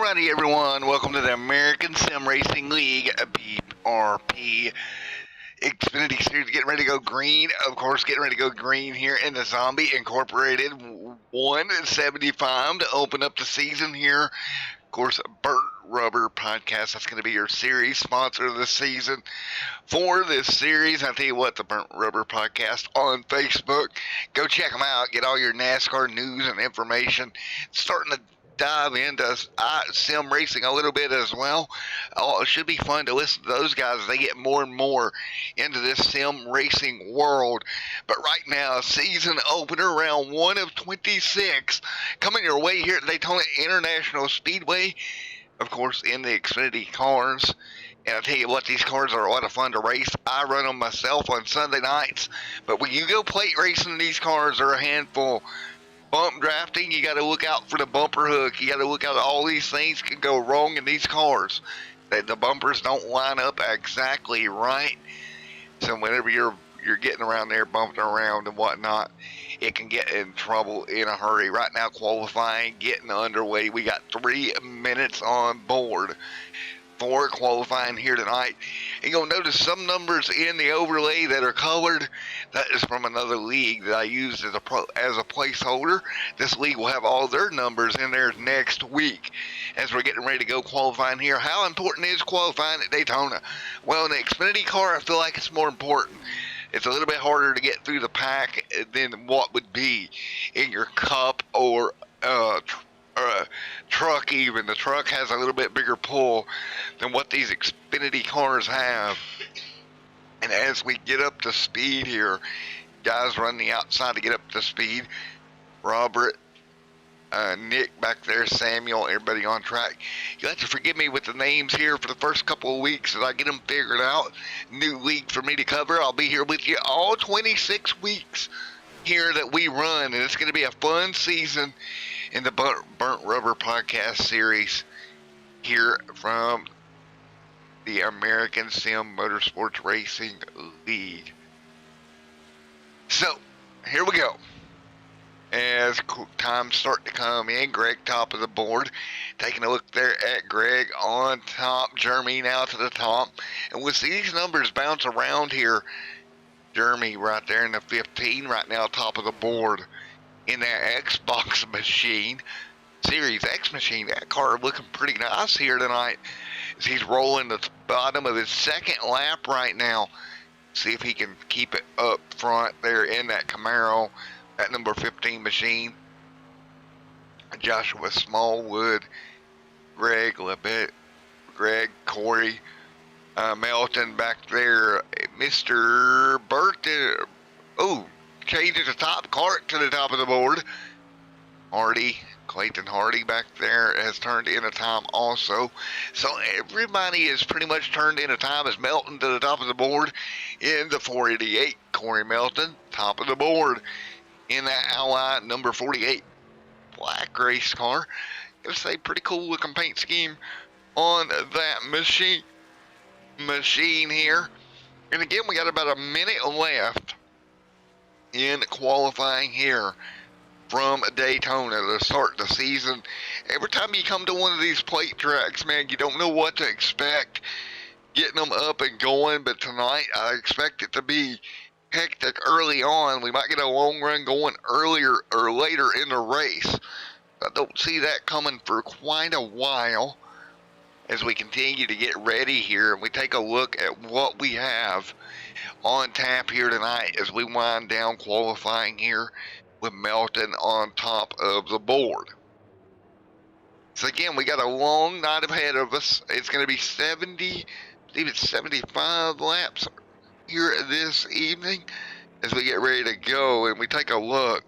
Alrighty, everyone. Welcome to the American Sim Racing League, BRP Xfinity Series. Getting ready to go green. Of course, getting ready to go green here in the Xombie Incorporated 175 to open up the season here. Of course, Burnt Rubber Podcast. That's going to be your series sponsor of the season for this series. I tell you what, the Burnt Rubber Podcast on Facebook. Go check them out. Get all your NASCAR news and information. Starting to dive into sim racing a little bit as well. It should be fun to listen to those guys as they get more and more into this sim racing world. But right now, season opener, round 1 of 26, coming your way here at Daytona International Speedway, of course, in the Xfinity cars. And I tell you what, these cars are a lot of fun to race. I run them myself on Sunday nights. But when you go plate racing, these cars are a handful. Bump drafting, you got to look out for the bumper hook. You got to look out. All these things can go wrong in these cars. The bumpers don't line up exactly right. So whenever you're getting around there, bumping around and whatnot, it can get in trouble in a hurry. Right now, qualifying, getting underway. We got 3 minutes on board for qualifying here tonight. And you'll notice some numbers in the overlay that are colored. That is from another league that I used as a placeholder. This league will have all their numbers in there next week as we're getting ready to go qualifying here. How important is qualifying at Daytona? Well, in the Xfinity car, I feel like it's more important. It's a little bit harder to get through the pack than what would be in your Cup or truck. Even the truck has a little bit bigger pull than what these Xfinity cars have. And as we get up to speed here, guys run the outside to get up to speed. Robert, Nick back there, Samuel, everybody on track. You'll have to forgive me with the names here for the first couple of weeks as I get them figured out. New league for me to cover. I'll be here with you all 26 weeks here that we run, and it's going to be a fun season in the Burnt Rubber Podcast series here from the American Sim Motorsports Racing League. So, here we go. As times start to come in, Greg top of the board. Taking a look there at Greg on top. Jeremy now to the top. And we'll see these numbers bounce around here. Jeremy right there in the 15 right now, top of the board in that Xbox machine. Series X machine. That car looking pretty nice here tonight as he's rolling the bottom of his second lap right now. See if he can keep it up front there in that Camaro, that number 15 machine. Joshua Smallwood, Greg Labette, Corey, Melton back there, Mr. Burton. Oh, changes the top cart to the top of the board. Clayton Hardy back there has turned in a time also. So everybody is pretty much turned in a time as Melton to the top of the board in the 488. Corey Melton, top of the board in that Ally number 48 black race car. Gotta say, pretty cool looking paint scheme on that machine here. And again, we got about a minute left in qualifying here from Daytona to start the season. Every time you come to one of these plate tracks, man, you don't know what to expect getting them up and going. But tonight, I expect it to be hectic early on. We might get a long run going earlier or later in the race. I don't see that coming for quite a while as we continue to get ready here. And we take a look at what we have on tap here tonight as we wind down qualifying here with Melton on top of the board. So again, we got a long night ahead of us. It's going to be 75 laps here this evening as we get ready to go. And we take a look.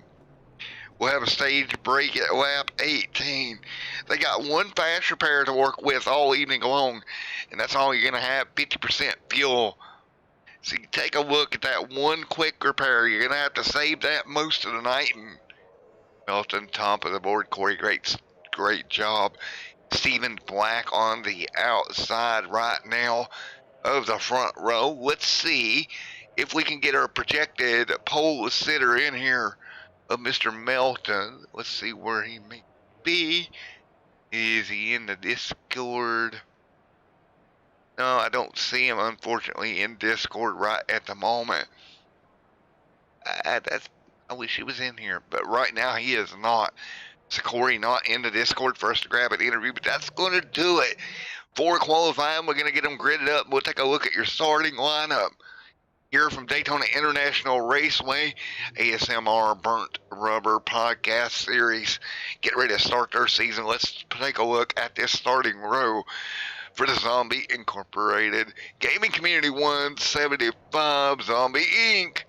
We'll have a stage break at lap 18. They got one fast repair to work with all evening long, and that's all you're going to have, 50% fuel. So you take a look at that one quick repair. You're going to have to save that most of the night. And Melton, top of the board. Corey, great job. Stephen Black on the outside right now of the front row. Let's see if we can get our projected pole sitter in here of Mr. Melton. Let's see where he may be. Is he in the Discord? No, I don't see him, unfortunately, in Discord right at the moment. I wish he was in here, but right now he is not. So Corey not in the Discord for us to grab an interview, but that's going to do it for qualifying. We're going to get them gridded up. We'll take a look at your starting lineup here from Daytona International Raceway, ASMR Burnt Rubber Podcast Series. Get ready to start their season. Let's take a look at this starting row for the Xombie Incorporated Gaming Community 175 Xombie Inc.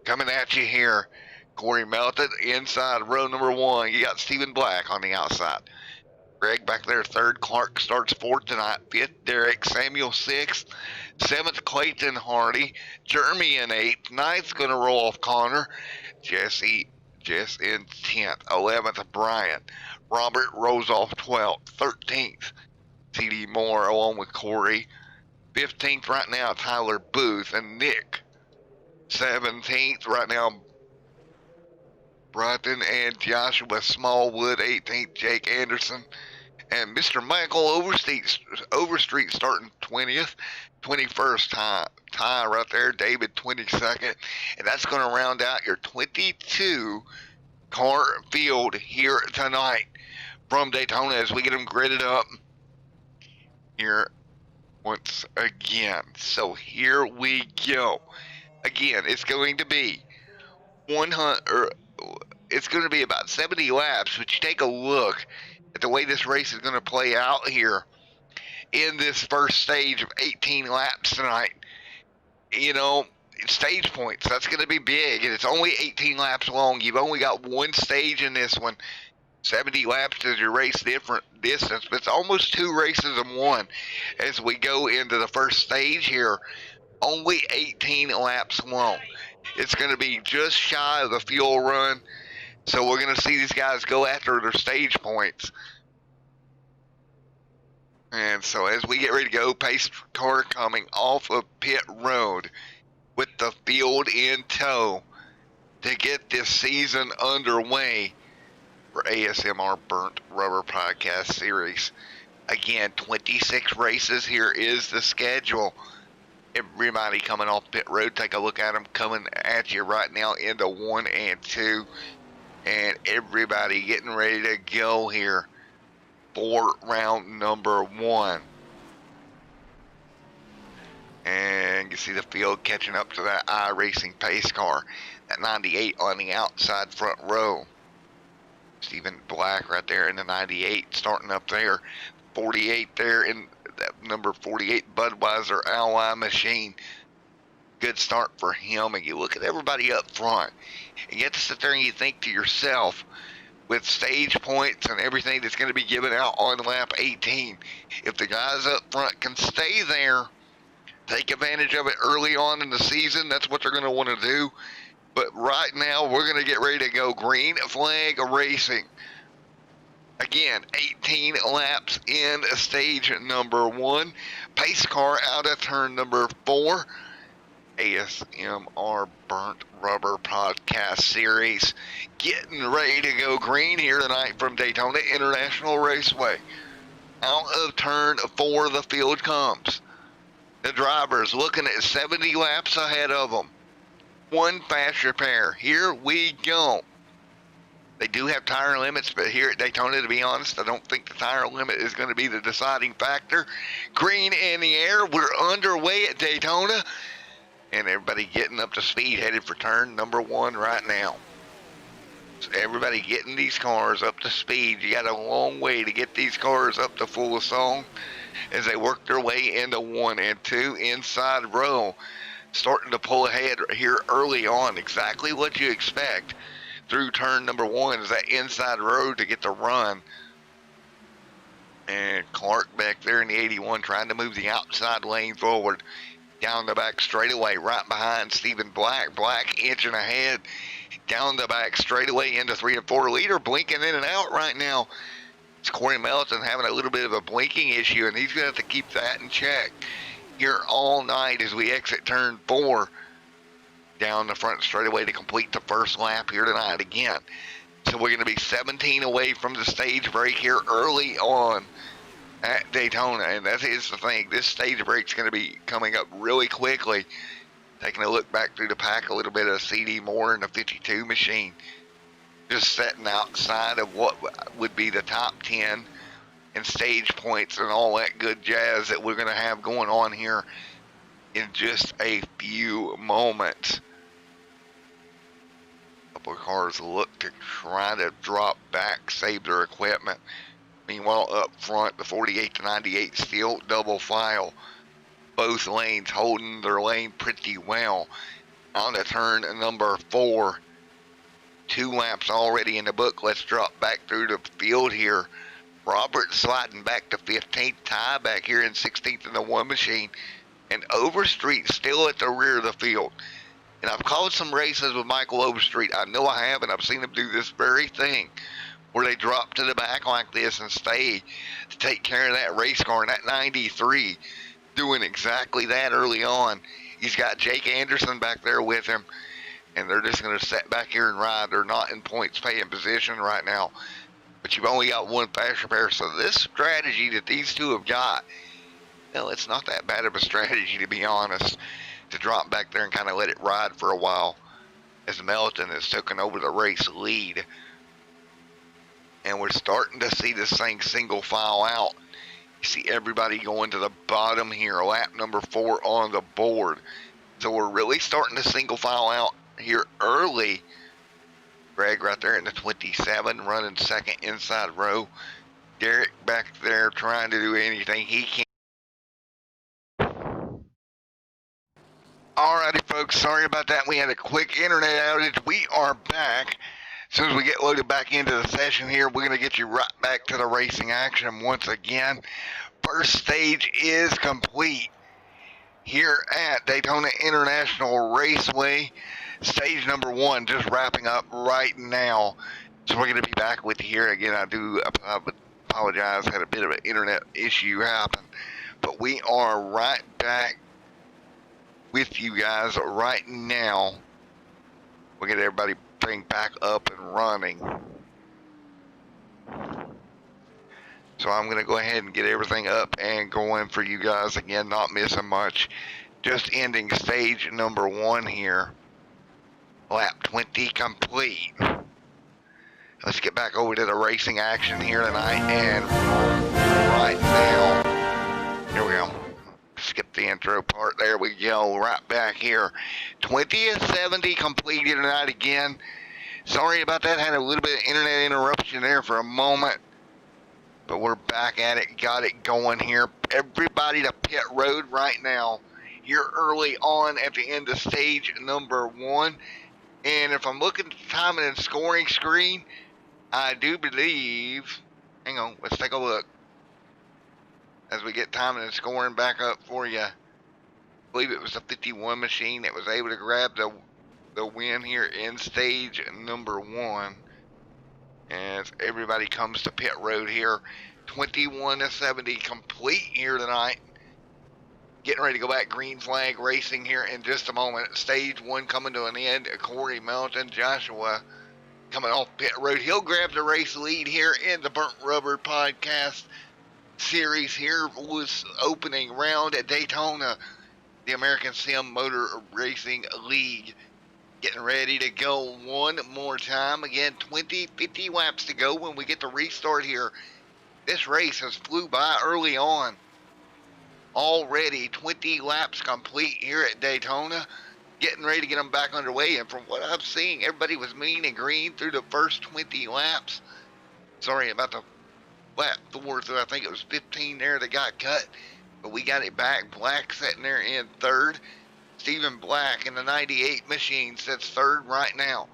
Coming at you here. Corey Melton inside row number 1. You got Stephen Black on the outside. Greg back there third. Clark starts fourth tonight. Fifth, Derek Samuel sixth. Seventh, Clayton Hardy. Jeremy in eighth. Ninth's going to roll off Connor. Jesse Jess in 10th. 11th, Brian. Robert rolls off 12th. 13th, TD Moore along with Corey. 15th right now, Tyler Booth and Nick. 17th right now, Broughton and Joshua Smallwood. 18th, Jake Anderson. And Mr. Michael Overstreet starting 20th. 21st, Ty right there. David 22nd. And that's going to round out your 22 car field here tonight from Daytona as we get them gridded up here once again. So here we go. Again, it's going to be it's going to be about 70 laps, but you take a look at the way this race is going to play out here in this first stage of 18 laps tonight. You know, stage points, that's going to be big, and it's only 18 laps long. You've only got one stage in this one. 70 laps is your race different distance, but it's almost two races in one as we go into the first stage here. Only 18 laps long. It's going to be just shy of the fuel run, so we're going to see these guys go after their stage points. And so as we get ready to go, pace car coming off of pit road with the field in tow to get this season underway for ASMR Burnt Rubber Podcast Series. Again, 26 races. Here is the schedule. Everybody coming off pit road, take a look at them coming at you right now into 1 and 2. And everybody getting ready to go here for round number 1. And you see the field catching up to that iRacing pace car. That 98 on the outside front row. Stephen Black right there in the 98 starting up there. 48 there in that number 48 Budweiser Ally machine. Good start for him. And you look at everybody up front and you have to sit there and you think to yourself, with stage points and everything that's going to be given out on lap 18, if the guys up front can stay there, take advantage of it early on in the season, that's what they're going to want to do. But right now, we're going to get ready to go green flag racing. Again, 18 laps in stage number 1. Pace car out of turn number 4. ASMR Burnt Rubber Podcast Series. Getting ready to go green here tonight from Daytona International Raceway. Out of turn 4, the field comes. The drivers looking at 70 laps ahead of them. One fast repair. Here we go. They do have tire limits, but here at Daytona, to be honest, I don't think the tire limit is going to be the deciding factor. Green in the air. We're underway at Daytona. And everybody getting up to speed, headed for turn number 1 right now. So everybody getting these cars up to speed. You got a long way to get these cars up to full song as they work their way into 1 and 2 inside row. Starting to pull ahead here early on. Exactly what you expect through turn number 1 is that inside road to get the run. And Clark back there in the 81 trying to move the outside lane forward. Down the back straightaway right behind Stephen Black. Black inching ahead. Down the back straightaway into 3 and 4. Leader blinking in and out right now. It's Corey Melton having a little bit of a blinking issue, and he's going to have to keep that in check here all night as we exit turn 4 down the front straightaway to complete the first lap here tonight. Again, So we're going to be 17 away from the stage break here early on at Daytona. And that is the thing. This stage break's going to be coming up really quickly. Taking a look back through the pack, a little bit of CD Moore and the 52 machine. Just setting outside of what would be the top 10 and stage points and all that good jazz that we're going to have going on here in just a few moments. A couple of cars look to try to drop back, save their equipment. Meanwhile, up front, the 48 to 98 still double file. Both lanes holding their lane pretty well. On to turn number 4. 2 laps already in the book. Let's drop back through the field here. Robert sliding back to 15th, Ty back here in 16th in the 1 machine, and Overstreet still at the rear of the field. And I've called some races with Michael Overstreet. I know I have, and I've seen him do this very thing, where they drop to the back like this and stay to take care of that race car. And that 93 doing exactly that early on. He's got Jake Anderson back there with him, and they're just going to sit back here and ride. They're not in points paying position right now. But you've only got one faster pair. So this strategy that these two have got, well, it's not that bad of a strategy, to be honest, to drop back there and kind of let it ride for a while as Melton has taken over the race lead. And we're starting to see this thing single file out. You see everybody going to the bottom here, lap number 4 on the board. So we're really starting to single file out here early. Greg right there in the 27, running second inside row. Derek back there trying to do anything he can. Alrighty, folks, sorry about that. We had a quick internet outage. We are back. As soon as we get loaded back into the session here, we're going to get you right back to the racing action once again. First stage is complete here at Daytona International Raceway. Stage number 1 just wrapping up right now. So we're going to be back with you here again. I do apologize, had a bit of an internet issue happen. But we are right back with you guys right now. We'll get everybody bring back up and running. So I'm going to go ahead and get everything up and going for you guys again, not missing much. Just ending stage number 1 here. Lap 20 complete. Let's get back over to the racing action here tonight, and right now, here we go. Skip the intro part. There we go. Right back here. 20th completed tonight again. Sorry about that. Had a little bit of internet interruption there for a moment, but we're back at it. Got it going here. Everybody to pit road right now. Here early on at the end of stage number 1. And if I'm looking at the timing and scoring screen, I do believe, hang on, let's take a look. As we get timing and scoring back up for you, I believe it was the 51 machine that was able to grab the win here in stage number 1. As everybody comes to pit road here, 21-70 complete here tonight. Getting ready to go back green flag racing here in just a moment. Stage 1 coming to an end. Corey Melton, Joshua coming off pit road. He'll grab the race lead here in the Burnt Rubber Podcast series. Here was opening round at Daytona, the American Sim Motor Racing League. Getting ready to go one more time. Again, 50 laps to go when we get the restart here. This race has flew by early on. Already 20 laps complete here at Daytona. Getting ready to get them back underway. And from what I'm seeing, everybody was mean and green through the first 20 laps. Sorry about the lap 4 through, I think it was 15 there that got cut. But we got it back. Black sitting there in 3rd. Stephen Black in the 98 machine sits 3rd right now.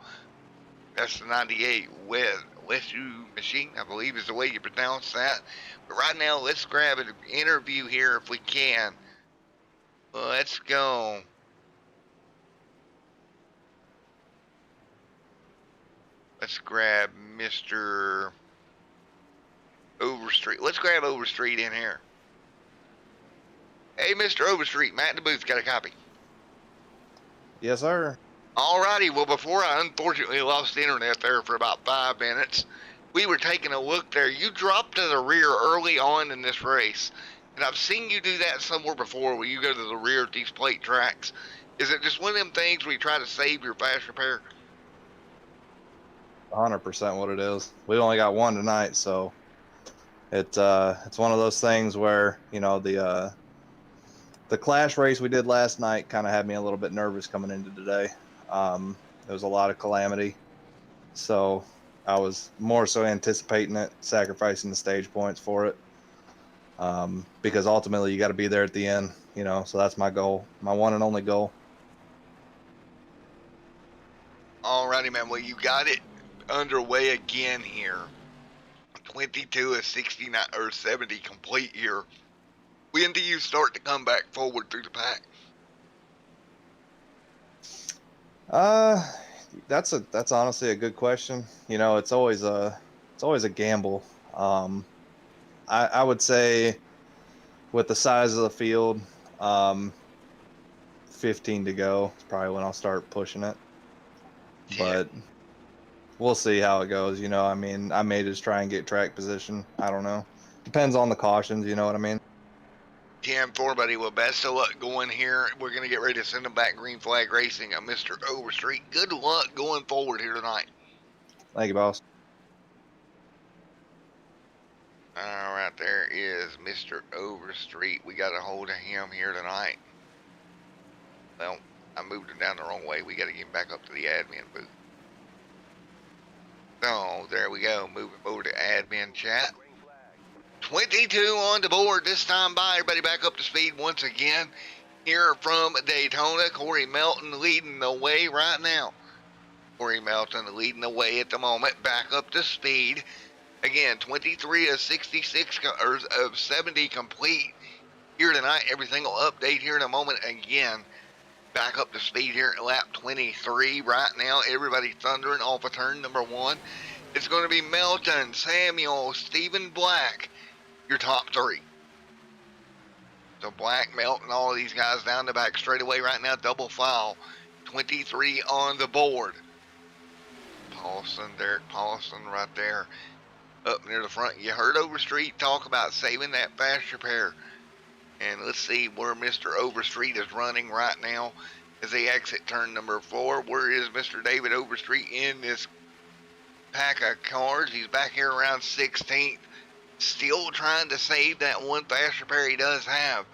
That's the 98 Weshu machine, I believe is the way you pronounce that. But right now, let's grab an interview here if we can. Let's go. Let's grab Mr. Overstreet. Let's grab Overstreet in here. Hey, Mr. Overstreet, Matt in the booth got a copy. Yes, sir. Alrighty, well, before I unfortunately lost the internet there for about 5 minutes, we were taking a look there. You dropped to the rear early on in this race, and I've seen you do that somewhere before where you go to the rear at these plate tracks. Is it just one of them things where you try to save your fast repair? 100% what it is. We only got one tonight, so it's one of those things where, you know, the clash race we did last night kind of had me a little bit nervous coming into today. There was a lot of calamity, so I was more so anticipating it, sacrificing the stage points for it, because ultimately you got to be there at the end, you know. So that's my goal, my one and only goal. Alrighty, man. Well, you got it underway again here. 22 of 69 or 70 complete here. When do you start to come back forward through the pack? That's honestly a good question. You know, it's always a gamble. I would say with the size of the field, 15 to go is probably when I'll start pushing it. 10. But we'll see how it goes. You know, I mean, I may just try and get track position. I don't know. Depends on the cautions. You know what I mean? 10-4, buddy. Well, best of luck going here. We're going to get ready to send him back green flag racing at Mr. Overstreet. Good luck going forward here tonight. Thank you, boss. All right, there is Mr. Overstreet. We got a hold of him here tonight. Well, I moved him down the wrong way. We got to get him back up to the admin booth. So, there we go. Moving over to admin chat. 22 on the board this time by. Everybody back up to speed once again. Here from Daytona, Corey Melton leading the way right now. Corey Melton leading the way at the moment. Back up to speed. Again, 23 of 66 or of 70 complete here tonight. Everything will update here in a moment again. Back up to speed here at lap 23 right now. Everybody thundering off of turn number 1. It's going to be Melton, Samuel, Stephen Black, your top 3. So Black, Melton, all of these guys down the back straightaway right now, double file. 23 on the board. Paulson, Derek Paulson right there up near the front. You heard Overstreet talk about saving that fast repair. And let's see where Mr. Overstreet is running right now as they exit turn number 4. Where is Mr. David Overstreet in this pack of cars? He's back here around 16th. Still trying to save that one fast repair he does have.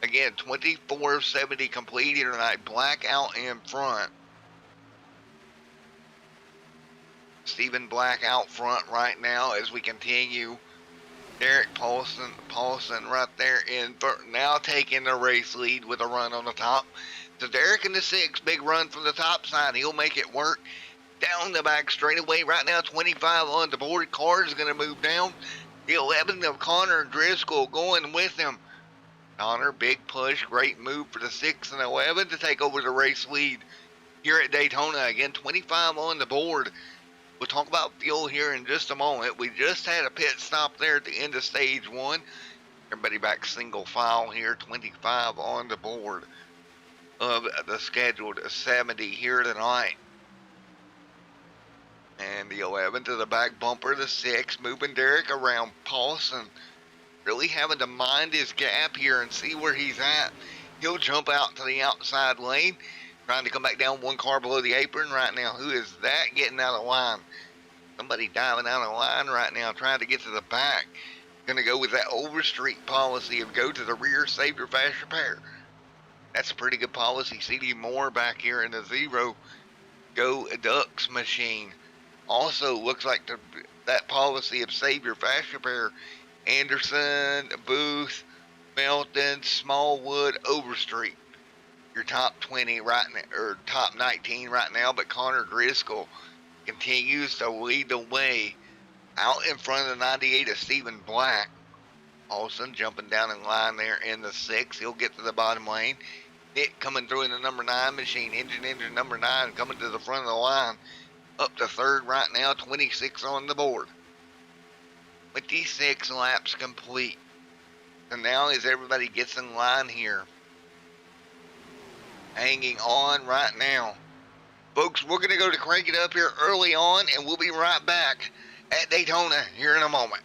Again, 24 of 70 complete here tonight. Black out in front. Stephen Black out front right now as we continue. Derek Paulson right there in now taking the race lead with a run on the top. So Derek in the 6, big run from the top side. He'll make it work. Down the back straightaway right now, 25 on the board. Car is going to move down. The 11 of Connor Driscoll going with him. Connor, big push, great move for the 6 and 11 to take over the race lead here at Daytona. Again, 25 on the board. We'll talk about fuel here in just a moment. We just had a pit stop there at the end of stage 1. Everybody back single file here. 25 on the board of the scheduled 70 here tonight. And the 11 to the back bumper, the 6, moving Derek around Paulson. Really having to mind his gap here and see where he's at. He'll jump out to the outside lane. Trying to come back down one car below the apron right now. Who is that getting out of line? Somebody diving out of line right now, trying to get to the back. Going to go with that Overstreet policy of go to the rear, save your fast repair. That's a pretty good policy. CD Moore back here in the 0 Go Ducks machine. Also looks like that policy of save your fast repair. Anderson, Booth, Melton, Smallwood, Overstreet. Your top 20 right now, or top 19 right now, but Connor Driscoll continues to lead the way out in front of the 98 of Stephen Black. Olsen jumping down in line there in the 6. He'll get to the bottom lane. Nick coming through in the number 9 machine. Engine number 9 coming to the front of the line. Up to 3rd right now, 26 on the board. 26 laps complete. And now as everybody gets in line here, hanging on right now Folks, we're going to go to crank it up here early on, and we'll be right back at Daytona here in a moment.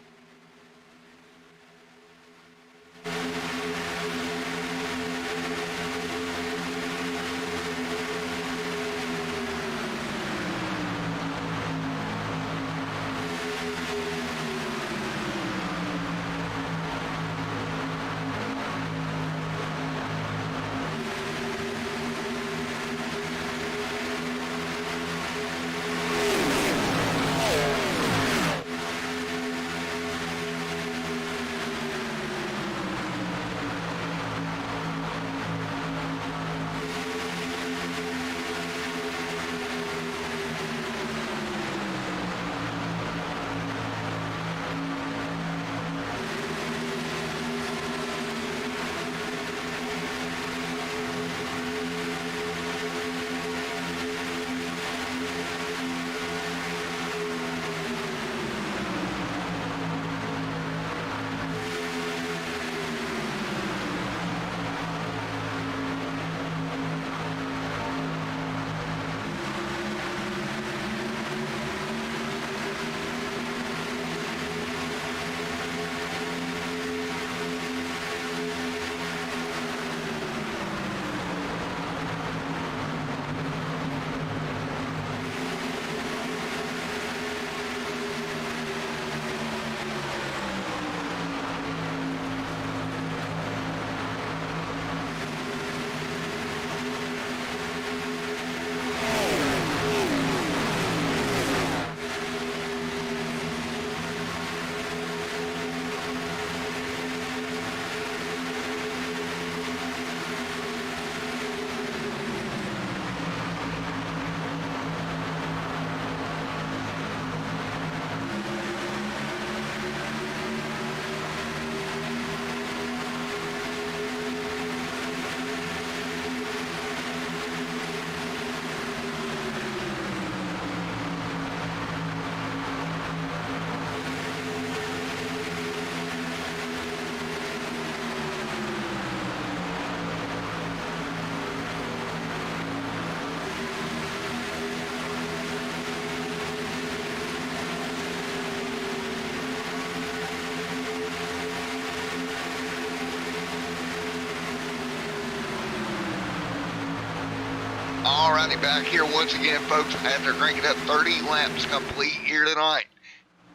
Alrighty, back here once again, folks, after cranking up 30 laps complete here tonight.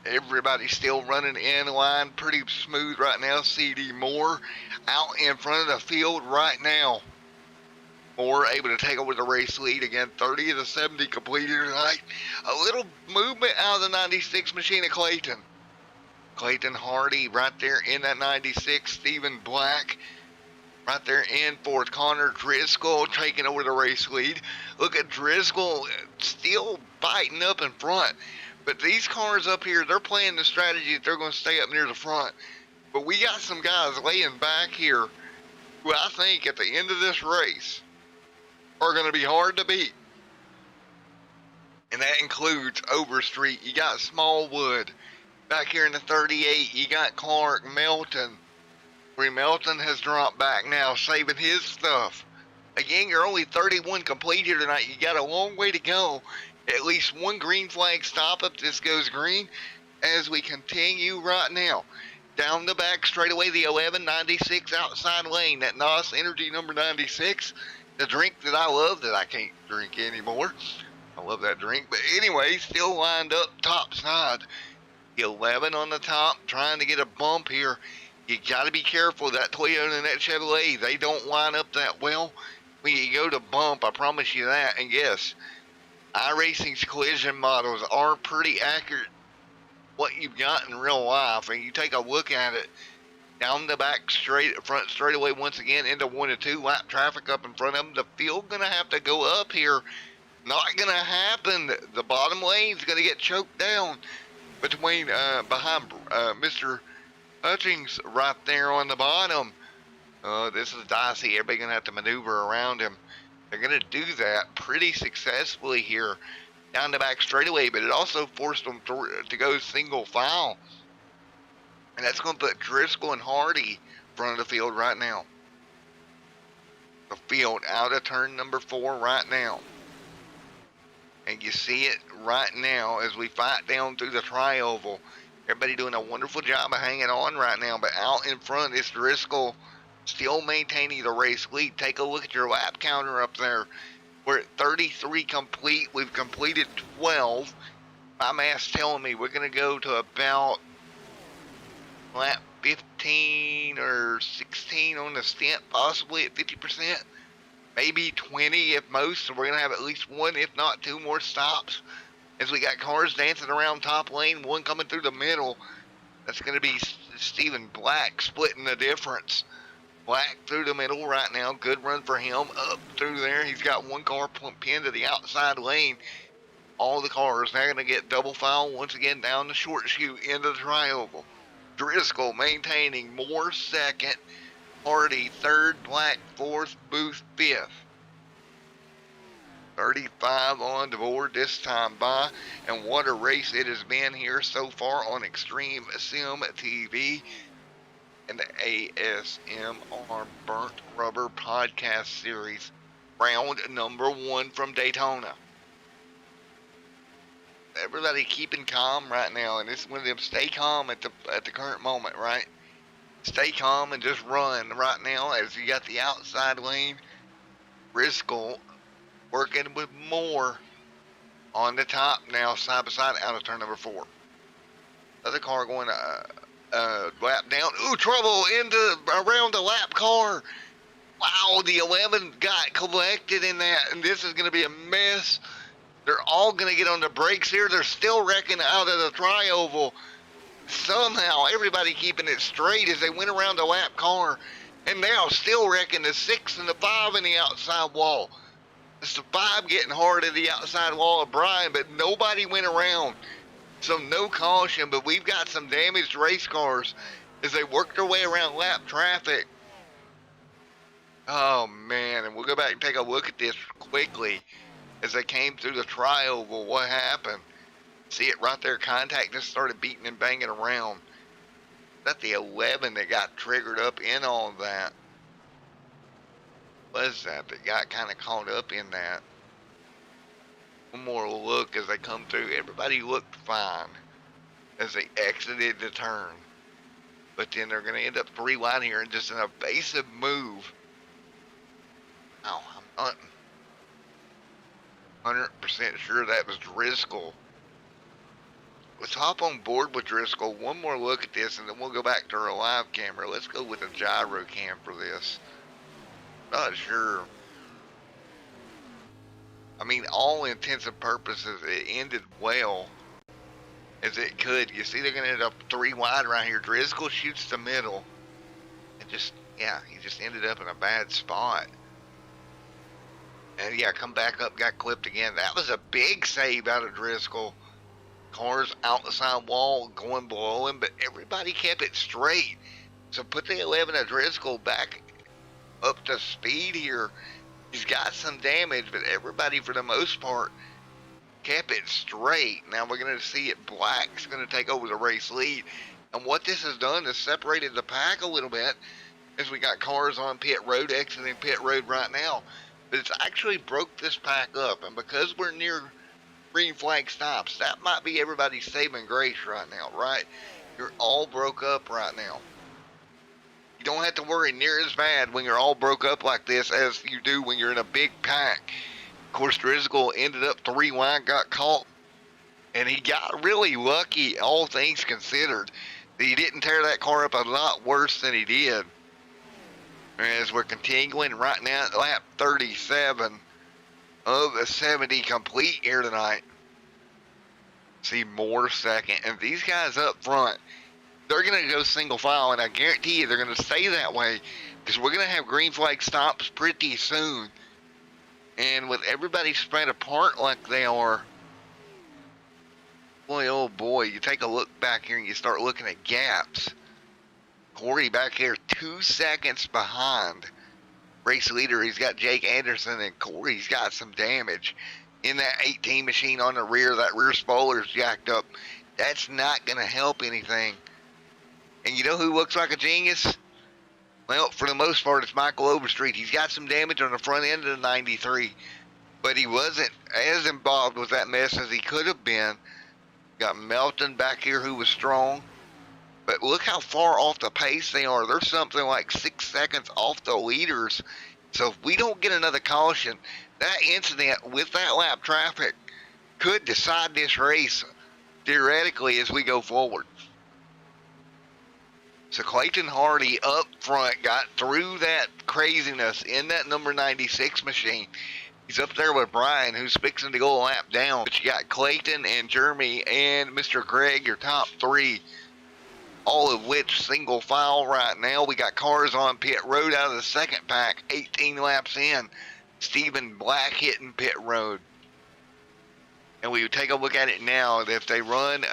Everybody's still running in line pretty smooth right now. CD Moore out in front of the field right now. Moore able to take over the race lead again, 30 to 70 completed tonight. A little movement out of the 96 machine of Clayton. Clayton Hardy right there in that 96. Stephen Black right there in fourth. Connor Driscoll taking over the race lead. Look at Driscoll still fighting up in front. But these cars up here, they're playing the strategy that they're going to stay up near the front. But we got some guys laying back here who I think at the end of this race are going to be hard to beat. And that includes Overstreet. You got Smallwood. Back here in the 38, you got Clark Melton. Melton has dropped back now, saving his stuff. Again, you're only 31 complete here tonight. You got a long way to go. At least one green flag stop if this goes green as we continue right now. Down the back straightaway, the 1196 outside lane, that NOS Energy number 96. The drink that I love that I can't drink anymore. I love that drink. But anyway, still lined up top side. The 11 on the top, trying to get a bump here. You got to be careful. That Toyota and that Chevrolet, they don't line up that well. When you go to bump, I promise you that. And yes, iRacing's collision models are pretty accurate what you've got in real life. And you take a look at it, down the back front straightaway once again into 1 and 2 lap traffic up in front of them. The field going to have to go up here. Not going to happen. The bottom lane's going to get choked down between behind Mr. Hutchings right there on the bottom. This is dicey. Everybody's going to have to maneuver around him. They're going to do that pretty successfully here down the back straightaway, but it also forced them to go single file. And that's going to put Driscoll and Hardy in front of the field right now. The field out of turn number 4 right now. And you see it right now as we fight down through the tri-oval. Everybody doing a wonderful job of hanging on right now, but out in front is Driscoll still maintaining the race lead. Take a look at your lap counter up there. We're at 33 complete. We've completed 12. My math's telling me we're going to go to about lap 15 or 16 on the stint, possibly at 50%. Maybe 20 if most, so we're going to have at least one, if not two more stops. As we got cars dancing around top lane, one coming through the middle. That's going to be Stephen Black splitting the difference. Black through the middle right now. Good run for him up through there. He's got one car pinned to the outside lane. All the cars now going to get double file once again down the short chute into the tri-oval. Driscoll maintaining, Moore second, Hardy third, Black fourth, Booth fifth. 35 on the board this time by, and what a race it has been here so far on Extreme Sim TV and the ASMR Burnt Rubber podcast series, round number 1 from Daytona. Everybody keeping calm right now, and this is one of them stay calm at the current moment, right? Stay calm and just run right now as you got the outside lane. Driscoll working with Moore on the top now, side by side, out of turn number 4. Other car going lap down. Ooh, trouble around the lap car. Wow, the 11 got collected in that, and this is going to be a mess. They're all going to get on the brakes here. They're still wrecking out of the tri-oval. Somehow, everybody keeping it straight as they went around the lap car, and now still wrecking the 6 and the 5 in the outside wall. It's the 5 getting hard at the outside wall of Brian, but nobody went around. So no caution, but we've got some damaged race cars as they work their way around lap traffic. Oh, man, and we'll go back and take a look at this quickly as they came through the tri-oval. What happened? See it right there, contact just started beating and banging around. That's the 11 that got triggered up in all that. Was that got kind of caught up in that? One more look as they come through. Everybody looked fine as they exited the turn, but then they're going to end up 3 wide here and just an evasive move. Oh, I'm not 100% sure that was Driscoll. Let's hop on board with Driscoll. One more look at this and then we'll go back to our live camera. Let's go with a gyro cam for this. Not sure. I mean, all intents and purposes, it ended well as it could. You see, they're going to end up 3 wide right here. Driscoll shoots the middle. And just, yeah, he just ended up in a bad spot. And yeah, come back up, got clipped again. That was a big save out of Driscoll. Cars outside wall going below him, but everybody kept it straight. So put the 11 of Driscoll back up to speed here. He's got some damage, but everybody for the most part kept it straight. Now we're going to see it. Black's going to take over the race lead. And what this has done is separated the pack a little bit as we got cars on pit road, exiting pit road right now. But it's actually broke this pack up. And because we're near green flag stops, that might be everybody's saving grace right now, right? You're all broke up right now. You don't have to worry near as bad when you're all broke up like this as you do when you're in a big pack. Of course, Driscoll ended up 3 wide, got caught, and he got really lucky, all things considered. He didn't tear that car up a lot worse than he did. As we're continuing right now at lap 37 of the 70 complete here tonight. See Moore second, and these guys up front, they're going to go single file, and I guarantee you they're going to stay that way because we're going to have green flag stops pretty soon. And with everybody spread apart like they are, boy, oh boy, you take a look back here and you start looking at gaps. Corey back here 2 seconds behind race leader. He's got Jake Anderson, and Corey's got some damage in that 18 machine on the rear. That rear spoiler's jacked up. That's not going to help anything. And you know who looks like a genius? Well, for the most part, it's Michael Overstreet. He's got some damage on the front end of the 93. but he wasn't as involved with that mess as he could have been. Got Melton back here who was strong. But look how far off the pace they are. They're something like 6 seconds off the leaders. So if we don't get another caution, that incident with that lap traffic could decide this race theoretically as we go forward. So Clayton Hardy up front got through that craziness in that number 96 machine. He's up there with Brian, who's fixing to go a lap down. But you got Clayton and Jeremy and Mr. Greg, your top three, all of which single file right now. We got cars on pit road out of the second pack, 18 laps in. Stephen Black hitting pit road. And we take a look at it now. If they run,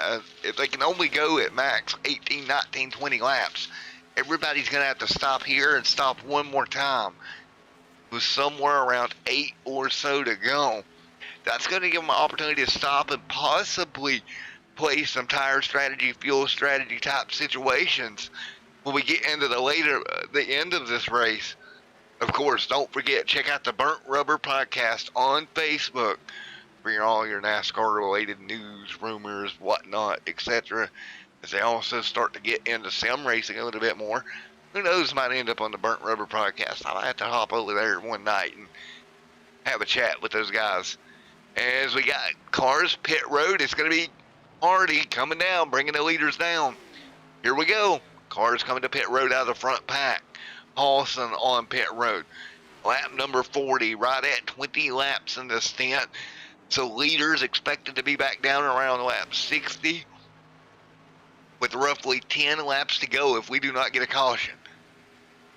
if they can only go at max 18, 19, 20 laps, everybody's going to have to stop here and stop one more time with somewhere around 8 or so to go. That's going to give them an opportunity to stop and possibly play some tire strategy, fuel strategy type situations when we get into the end of this race. Of course, don't forget, check out the Burnt Rubber Podcast on Facebook for all your NASCAR related news, rumors, whatnot, etc. As they also start to get into sim racing a little bit more. Who knows, might end up on the Burnt Rubber Podcast. I might have to hop over there one night and have a chat with those guys. As we got cars pit road, it's going to be Hardy coming down, bringing the leaders down. Here we go. Cars coming to pit road out of the front pack. Paulson on pit road. Lap number 40, right at 20 laps in the stint. So leaders expected to be back down around lap 60 with roughly 10 laps to go if we do not get a caution.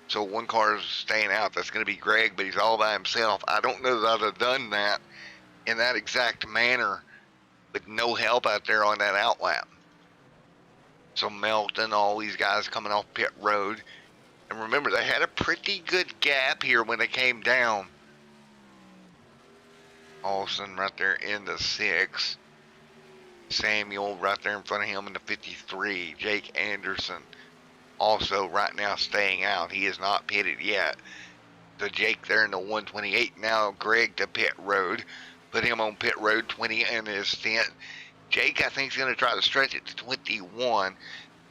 So one car is staying out. That's going to be Greg, but he's all by himself. I don't know that I'd have done that in that exact manner with no help out there on that outlap. So Melton, all these guys coming off pit road. And remember, they had a pretty good gap here when they came down. Olsen right there in the 6. Samuel right there in front of him in the 53. Jake Anderson also right now staying out. He is not pitted yet. So Jake there in the 128. Now Greg to pit road. Put him on pit road 20 in his stint. Jake, I think, is going to try to stretch it to 21.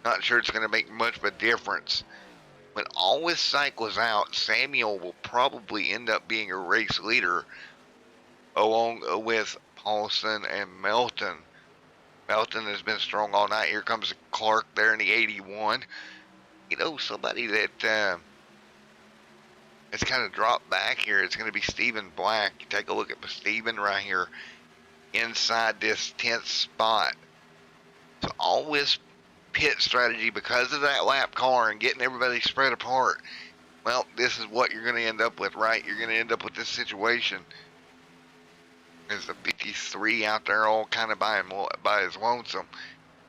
Not sure it's going to make much of a difference. When all this cycles out, Samuel will probably end up being a race leader along with Paulson and Melton. Melton has been strong all night. Here comes Clark there in the 81. You know, somebody that it's kind of dropped back here. It's going to be Stephen Black. You take a look at Stephen right here inside this 10th spot. So all this pit strategy because of that lap car and getting everybody spread apart. Well, this is what you're going to end up with, right? You're going to end up with this situation. There's the 53 out there all kind of by his lonesome.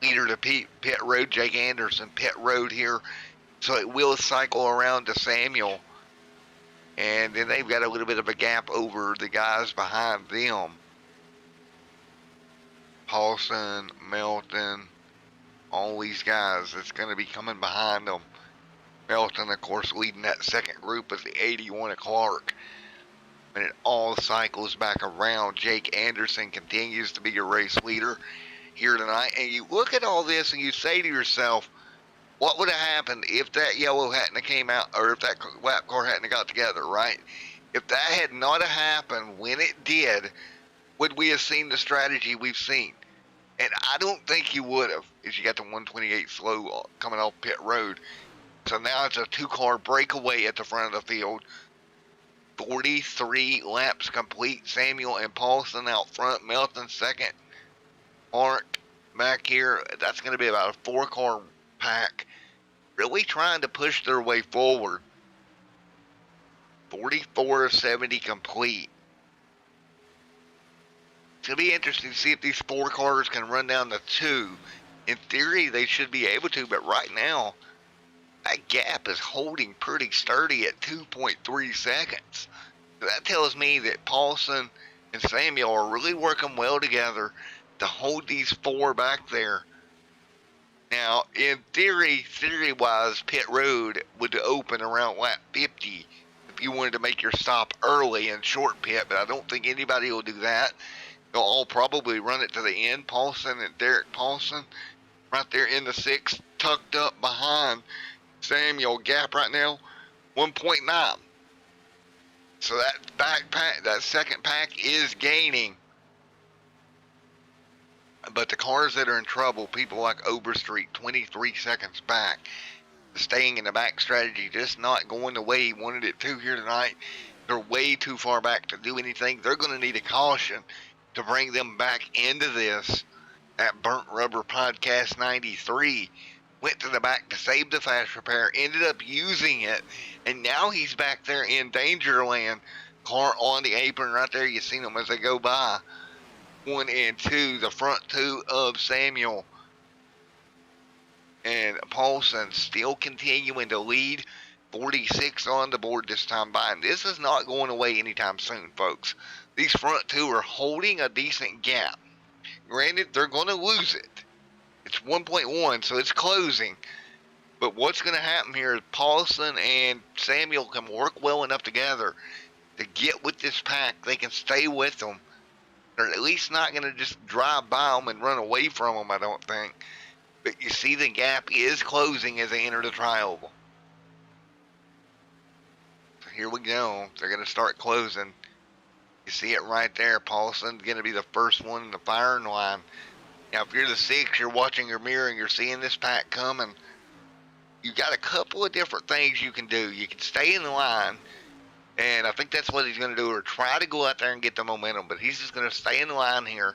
Leader to pit road, Jake Anderson, pit road here. So it will cycle around to Samuel. And then they've got a little bit of a gap over the guys behind them. Paulson, Melton, all these guys that's going to be coming behind them. Melton, of course, leading that second group is the 81 of Clark. When it all cycles back around, Jake Anderson continues to be your race leader here tonight. And you look at all this and you say to yourself, what would have happened if that yellow hadn't have came out, or if that lap car hadn't have got together, right? If that had not have happened when it did, would we have seen the strategy we've seen? And I don't think you would have, as you got the 128 slow coming off pit road. So now it's a 2-car breakaway at the front of the field. 43 laps complete. Samuel and Paulson out front. Melton second. Mark back here. That's going to be about a 4-car pack. Really trying to push their way forward. 44 of 70 complete. It's going to be interesting to see if these 4 cars can run down to 2. In theory, they should be able to, but right now, that gap is holding pretty sturdy at 2.3 seconds. So that tells me that Paulson and Samuel are really working well together to hold these 4 back there. Now, in theory-wise, pit road would open around lap 50 if you wanted to make your stop early and short pit, but I don't think anybody will do that. They'll all probably run it to the end. Paulson and Derek Paulson right there in the 6th, tucked up behind Samuel. Gap right now, 1.9. So that backpack, that second pack is gaining. But the cars that are in trouble, people like Overstreet, 23 seconds back. Staying in the back strategy, just not going the way he wanted it to here tonight. They're way too far back to do anything. They're going to need a caution to bring them back into this. That Burnt Rubber Podcast 93 went to the back to save the fast repair, ended up using it, and now he's back there in danger land. Car on the apron right there. You see them as they go by. 1 and 2, the front two of Samuel and Paulson still continuing to lead. 46 on the board this time by, and this is not going away anytime soon, folks. These front two are holding a decent gap. Granted, they're going to lose it. It's 1.1, so it's closing. But what's going to happen here is Paulson and Samuel can work well enough together to get with this pack. They can stay with them. They're at least not going to just drive by them and run away from them, I don't think. But you see the gap is closing as they enter the tri-oval. So here we go. They're going to start closing. You see it right there. Paulson's going to be the first one in the firing line. Now, if you're the 6, you're watching your mirror and you're seeing this pack coming, you got a couple of different things you can do. You can stay in the line, and I think that's what he's going to do, or try to go out there and get the momentum, but he's just going to stay in the line here.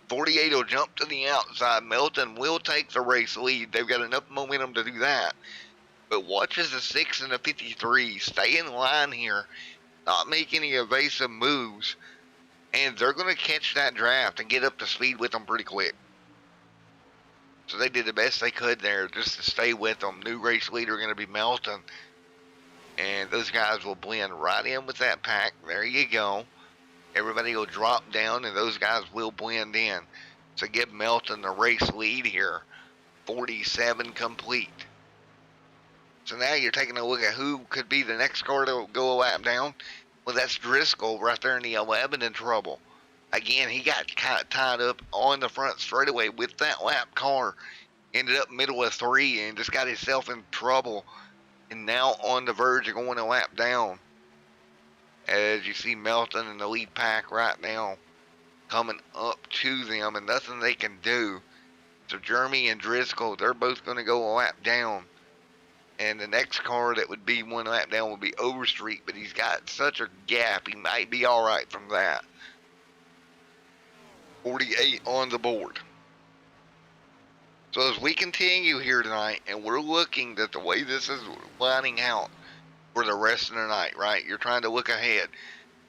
48 will jump to the outside. Melton will take the race lead. They've got enough momentum to do that. But watch as the 6 and the 53 stay in line here, not make any evasive moves, and they're going to catch that draft and get up to speed with them pretty quick. So they did the best they could there just to stay with them. New race leader going to be Melton. And those guys will blend right in with that pack. There you go. Everybody will drop down and those guys will blend in. So give Melton the race lead here. 47 complete. So now you're taking a look at who could be the next car to go a lap down. Well, that's Driscoll right there in the 11 in trouble. Again, he got kind of tied up on the front straightaway with that lap car. Ended up middle of 3 and just got himself in trouble. And now on the verge of going a lap down. As you see Melton in the lead pack right now coming up to them and nothing they can do. So Jeremy and Driscoll, they're both going to go a lap down. And the next car that would be one lap down would be Overstreet, but he's got such a gap, he might be all right from that. 48 on the board. So as we continue here tonight, and we're looking at the way this is lining out for the rest of the night, right? You're trying to look ahead.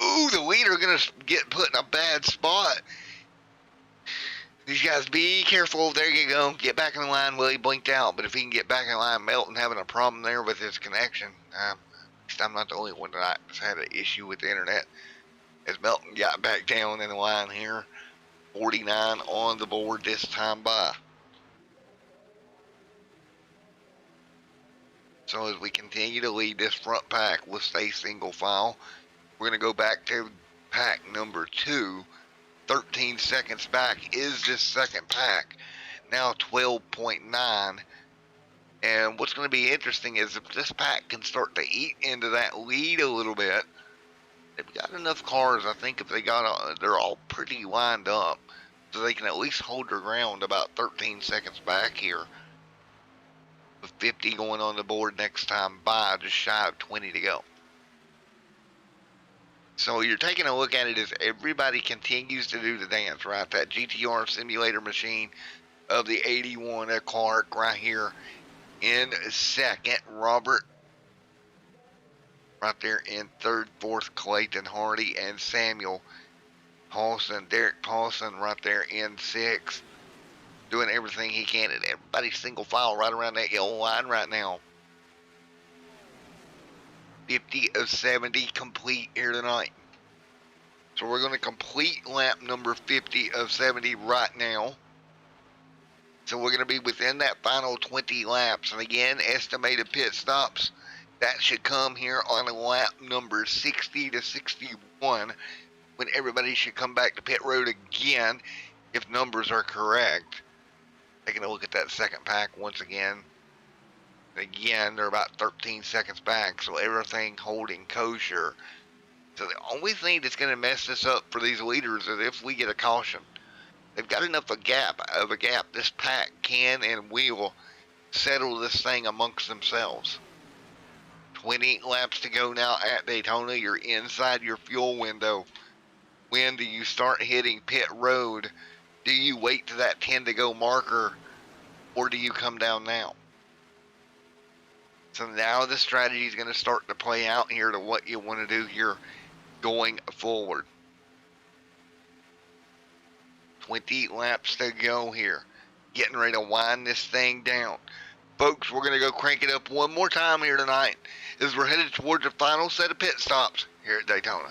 Ooh, the leader going to get put in a bad spot. These guys, be careful. There you go. Get back in the line. Well, he blinked out, but if he can get back in line, Melton having a problem there with his connection. At least I'm not the only one tonight that's had an issue with the internet. As Melton got back down in the line here. 49 on the board this time by. So as we continue to lead this front pack, we'll stay single file. We're going to go back to pack number 2. 13 seconds back is this second pack. Now 12.9. And what's going to be interesting is if this pack can start to eat into that lead a little bit, they've got enough cars, I think, if they got, they're all pretty lined up, so they can at least hold their ground about 13 seconds back here. With 50 going on the board next time by, just shy of 20 to go. So you're taking a look at it as everybody continues to do the dance, right? That GTR simulator machine of the 81 at Clark right here in second. Robert right there in third, fourth, Clayton Hardy and Samuel Paulson. Derek Paulson right there in sixth. Doing everything he can, and everybody's single file right around that yellow line right now. 50 of 70 complete here tonight. So we're going to complete lap number 50 of 70 right now. So we're going to be within that final 20 laps. And again, estimated pit stops That should come here on lap number 60 to 61, when everybody should come back to pit road again, if numbers are correct. Taking a look at that second pack once again. Again, they're about 13 seconds back, so everything holding kosher. So the only thing that's going to mess this up for these leaders is if we get a caution. They've got enough of a gap. This pack can and will settle this thing amongst themselves. 28 laps to go now at Daytona. You're inside your fuel window. When do you start hitting pit road? Do you wait to that 10 to go marker, or do you come down now? So now the strategy is going to start to play out here to what you want to do here going forward. 20 laps to go here. Getting ready to wind this thing down. Folks, we're going to go crank it up one more time here tonight as we're headed towards the final set of pit stops here at Daytona.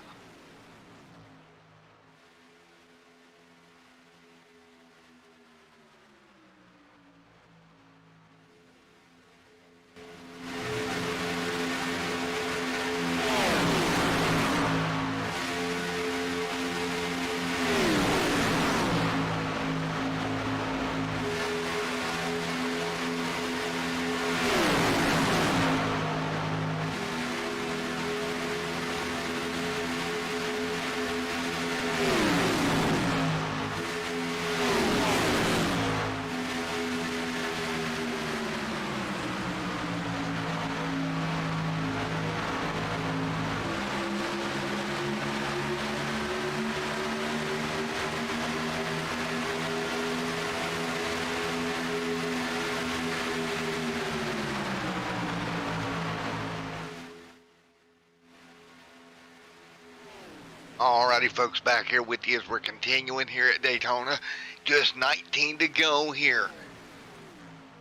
Alrighty, folks, back here with you as we're continuing here at Daytona. Just 19 to go here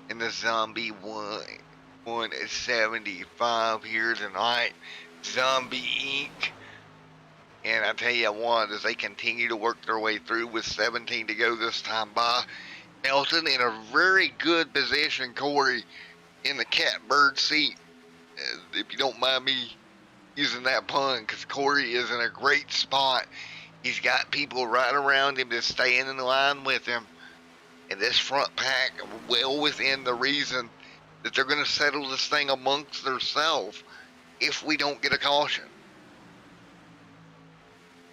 in the Xombie 175 here tonight. Xombie Inc. And I tell you what, as they continue to work their way through with 17 to go this time by, Elton in a very good position, Corey, in the catbird seat, if you don't mind me using that pun, because Corey is in a great spot. He's got people right around him that's staying in line with him. And this front pack well within the reason that they're going to settle this thing amongst themselves if we don't get a caution.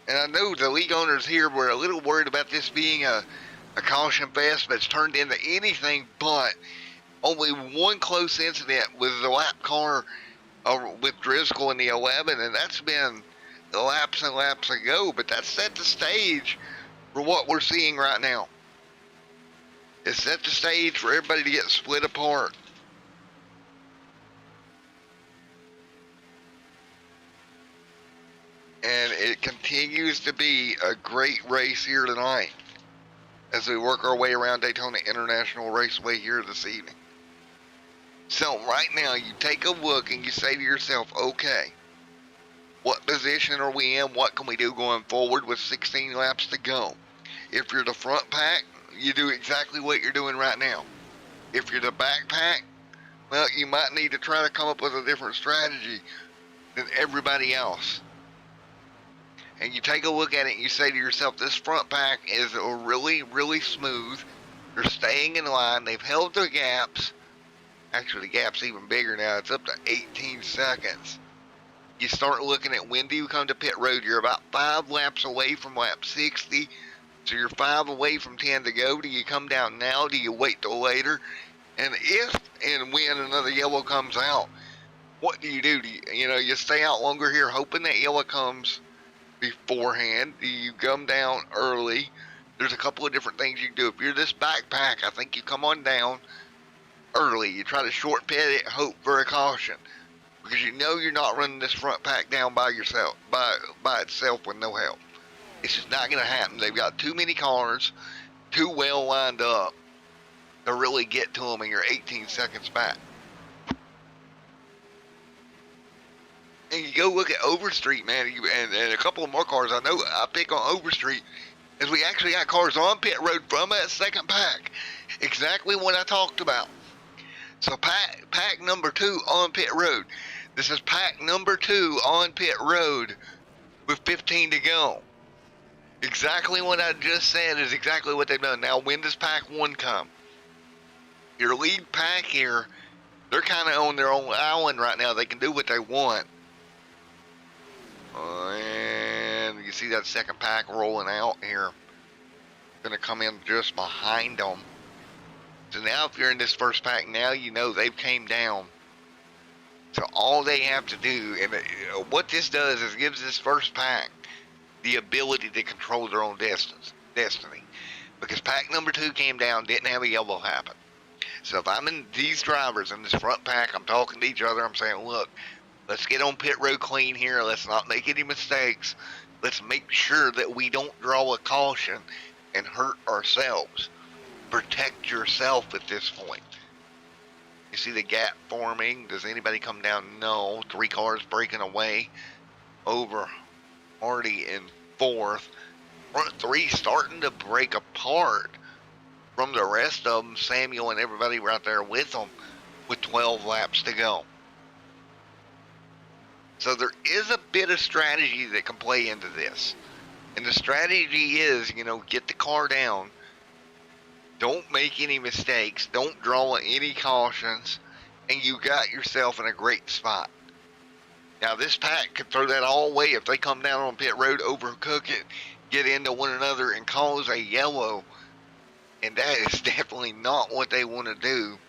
And I know the league owners here were a little worried about this being a caution fest, but it's turned into anything but. Only one close incident was the lap car with Driscoll in the 11, and that's been laps and laps ago, but that set the stage for what we're seeing right now. It set the stage for everybody to get split apart. And it continues to be a great race here tonight as we work our way around Daytona International Raceway here this evening. So right now, you take a look and you say to yourself, okay, what position are we in? What can we do going forward with 16 laps to go? If you're the front pack, you do exactly what you're doing right now. If you're the back pack, well, you might need to try to come up with a different strategy than everybody else. And you take a look at it and you say to yourself, this front pack is really, really smooth. They're staying in line. They've held their gaps. Actually, the gap's even bigger now. It's up to 18 seconds. You start looking at when do you come to pit road. You're about 5 laps away from lap 60. So you're 5 away from 10 to go. Do you come down now? Do you wait till later? And if and when another yellow comes out, what do? You stay out longer here hoping that yellow comes beforehand? Do you come down early? There's a couple of different things you can do. If you're this backpack, I think you come on down early. You try to short pit it, hope for a caution, because you know you're not running this front pack down by yourself, by itself with no help. It's just not going to happen. They've got too many cars, too well lined up to really get to them, and you're 18 seconds back. And you go look at Overstreet, man, and a couple of more cars. I know I pick on Overstreet, as we actually got cars on pit road from that second pack. Exactly what I talked about. So pack number 2 on pit road. This is pack number 2 on pit road with 15 to go. Exactly what I just said is exactly what they've done. Now, when does pack 1 come? Your lead pack here, they're kind of on their own island right now. They can do what they want. And you see that second pack rolling out here. Going to come in just behind them. So now if you're in this first pack, now you know they've came down. So all they have to do, and what this does is gives this first pack the ability to control their own destiny. Because pack number 2 came down, didn't have a yellow happen. So if I'm in these drivers in this front pack, I'm talking to each other, I'm saying, look, let's get on pit road clean here. Let's not make any mistakes. Let's make sure that we don't draw a caution and hurt ourselves. Protect yourself at this point. You see the gap forming. Does anybody come down? No. 3 cars breaking away over Hardy in 4th. Front 3 starting to break apart from the rest of them. Samuel and everybody right there with them with 12 laps to go. So there is a bit of strategy that can play into this. And the strategy is, get the car down. Don't make any mistakes. Don't draw any cautions. And you got yourself in a great spot. Now, this pack could throw that all away if they come down on pit road, overcook it, get into one another, and cause a yellow. And that is definitely not what they want to do.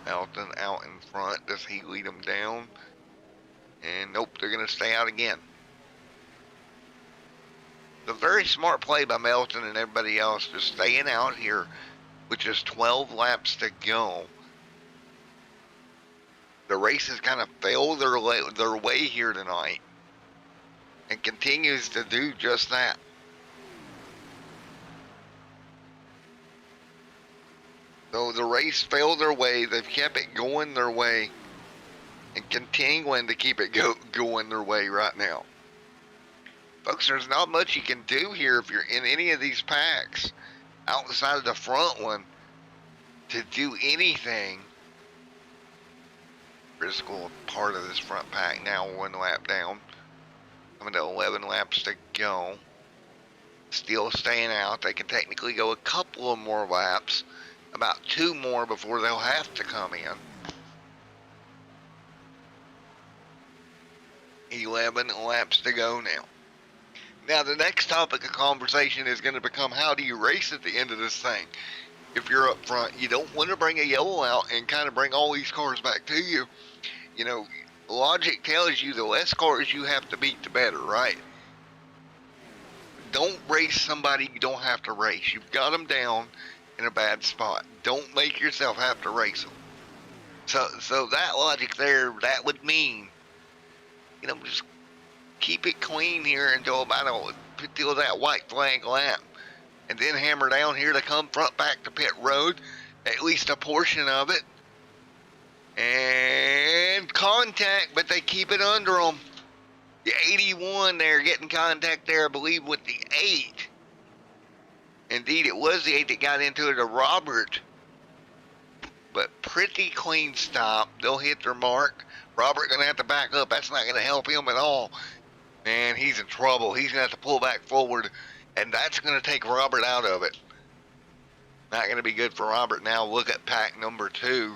Elton out in front. Does he lead them down? And nope, they're going to stay out again. A very smart play by Melton and everybody else, just staying out here with just 12 laps to go. The race has kind of failed their way here tonight and continues to do just that. So the race failed their way. They've kept it going their way and continuing to keep it going their way right now. Folks, there's not much you can do here if you're in any of these packs outside of the front one to do anything. Critical part of this front pack now, 1 lap down. Coming to 11 laps to go. Still staying out. They can technically go a couple of more laps. About 2 more before they'll have to come in. 11 laps to go now. Now, the next topic of conversation is going to become, how do you race at the end of this thing? If you're up front, you don't want to bring a yellow out and kind of bring all these cars back to you. Logic tells you the less cars you have to beat, the better, right? Don't race somebody you don't have to race. You've got them down in a bad spot. Don't make yourself have to race them. So that logic there, that would mean, just keep it clean here until that white flag lap, and then hammer down here to come front back to pit road, at least a portion of it, and contact, but they keep it under them. The 81 there, getting contact there, I believe, with the 8. Indeed, it was the 8 that got into it, to Robert. But pretty clean stop. They'll hit their mark. Robert going to have to back up. That's not going to help him at all. Man, he's in trouble. He's going to have to pull back forward, and that's going to take Robert out of it. Not going to be good for Robert. Now look at pack number 2.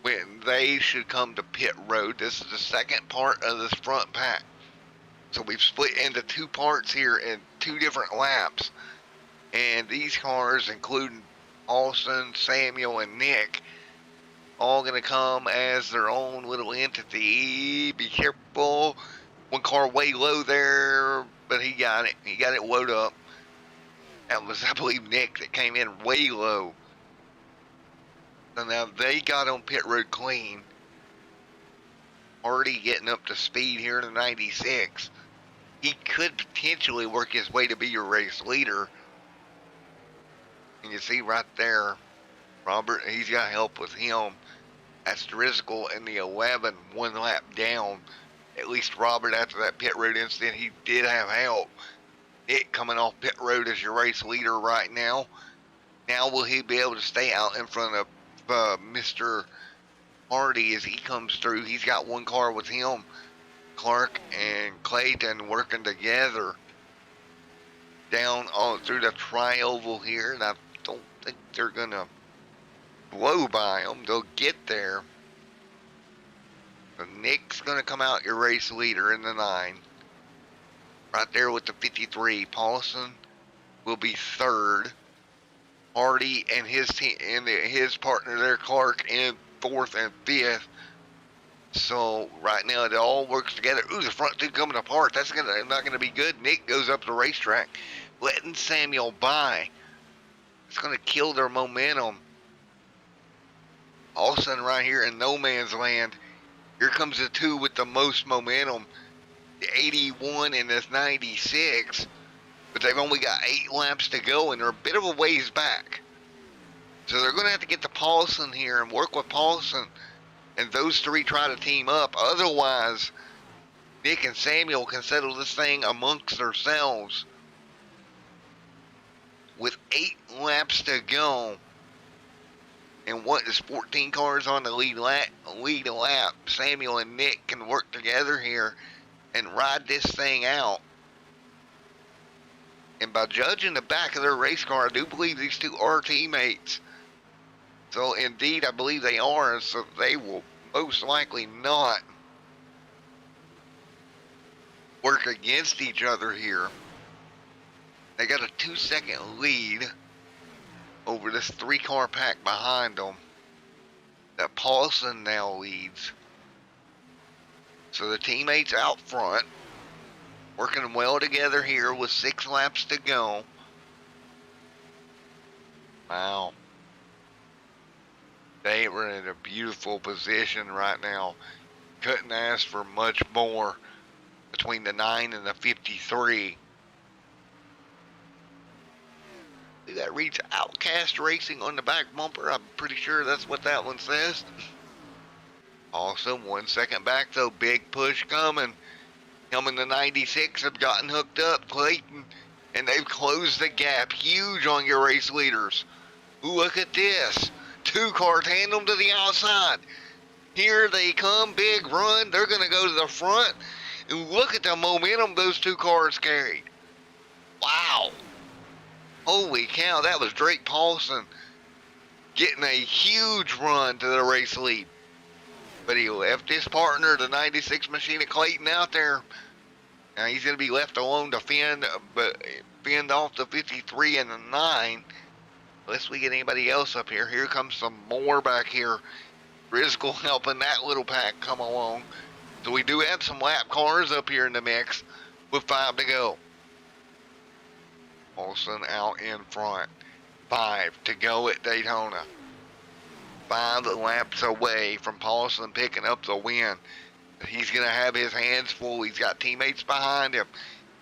When they should come to pit road. This is the second part of this front pack. So we've split into 2 parts here in 2 different laps. And these cars, including Austin, Samuel, and Nick, all going to come as their own little entity. Be careful. One car way low there, but he got it. He got it loaded up. That was, I believe, Nick that came in way low. So now they got on pit road clean. Already getting up to speed here in the 96. He could potentially work his way to be your race leader. And you see right there, Robert, he's got help with him. That's Driscoll in the 11, 1 lap down. At least Robert, after that pit road incident, he did have help. Nick coming off pit road as your race leader right now. Now will he be able to stay out in front of Mr. Hardy as he comes through. He's got one car with him. Clark and Clayton working together down on through the tri-oval here, and I don't think they're gonna blow by them. They'll get there. So Nick's gonna come out your race leader in the 9. Right there with the 53. Paulson will be 3rd. Hardy and his team and his partner there, Clark, in 4th and 5th. So right now it all works together. Ooh, the front two coming apart. That's not gonna be good. Nick goes up the racetrack, letting Samuel by. It's gonna kill their momentum. All of a sudden, right here in no man's land, here comes the 2 with the most momentum, the 81 and this 96. But they've only got 8 laps to go, and they're a bit of a ways back. So they're going to have to get to Paulson here and work with Paulson, and those 3 try to team up. Otherwise, Nick and Samuel can settle this thing amongst themselves. With 8 laps to go, and what is 14 cars on the lead lap, Samuel and Nick can work together here and ride this thing out. And by judging the back of their race car, I do believe these 2 are teammates. So indeed, I believe they are, so they will most likely not work against each other here. They got a 2-second lead over this 3-car pack behind them that Paulson now leads. So the teammates out front working well together here with 6 laps to go. Wow. They were in a beautiful position right now. Couldn't ask for much more between the 9 and the 53. That reads Outcast Racing on the back bumper. I'm pretty sure that's what that one says. Awesome. 1 second back though. Big push coming. Him and the 96 have gotten hooked up. Clayton. And they've closed the gap. Huge on your race leaders. Ooh, look at this. 2-car tandem to the outside. Here they come. Big run. They're going to go to the front. And look at the momentum those 2 cars carried. Wow. Holy cow, that was Drake Paulson getting a huge run to the race lead. But he left his partner, the 96 Machina Clayton, out there. Now he's going to be left alone to fend off the 53 and the 9. Unless we get anybody else up here. Here comes some more back here. Driscoll helping that little pack come along. So we do have some lap cars up here in the mix with 5 to go. Paulson out in front. 5 to go at Daytona. 5 laps away from Paulson picking up the win. He's going to have his hands full. He's got teammates behind him.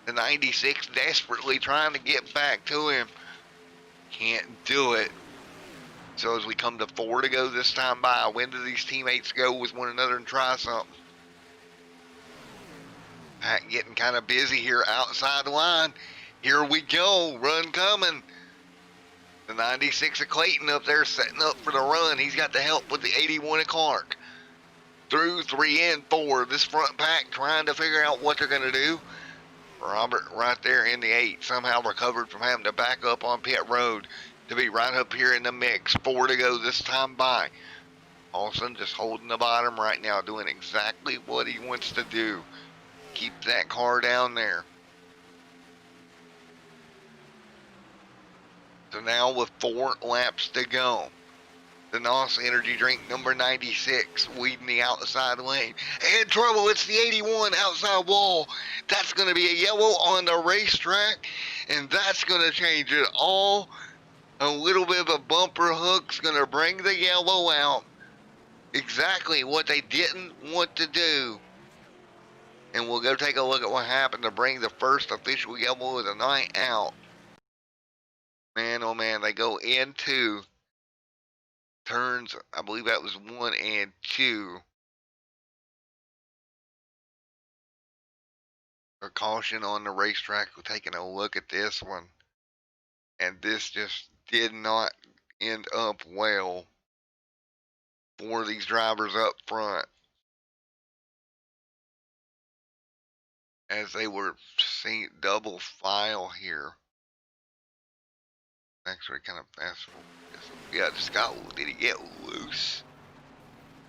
The 96 desperately trying to get back to him. Can't do it. So as we come to 4 to go this time by, when do these teammates go with one another and try something? Pat getting kind of busy here outside the line. Here we go. Run coming. The 96 of Clayton up there setting up for the run. He's got the help with the 81 of Clark. Through 3 and 4. This front pack trying to figure out what they're going to do. Robert right there in the 8. Somehow recovered from having to back up on pit road to be right up here in the mix. 4 to go this time by. Paulson just holding the bottom right now. Doing exactly what he wants to do. Keep that car down there. So now with 4 laps to go, the NOS Energy Drink number 96 weeding the outside lane. And trouble, it's the 81 outside wall. That's going to be a yellow on the racetrack, and that's going to change it all. A little bit of a bumper hook's going to bring the yellow out. Exactly what they didn't want to do. And we'll go take a look at what happened to bring the first official yellow of the night out. Man, oh man, they go into turns, I believe that was 1 and 2. A caution on the racetrack. We're taking a look at this one. And this just did not end up well 4 of these drivers up front as they were seeing double file here. Actually, kind of fast forward. Yeah, just did he get loose?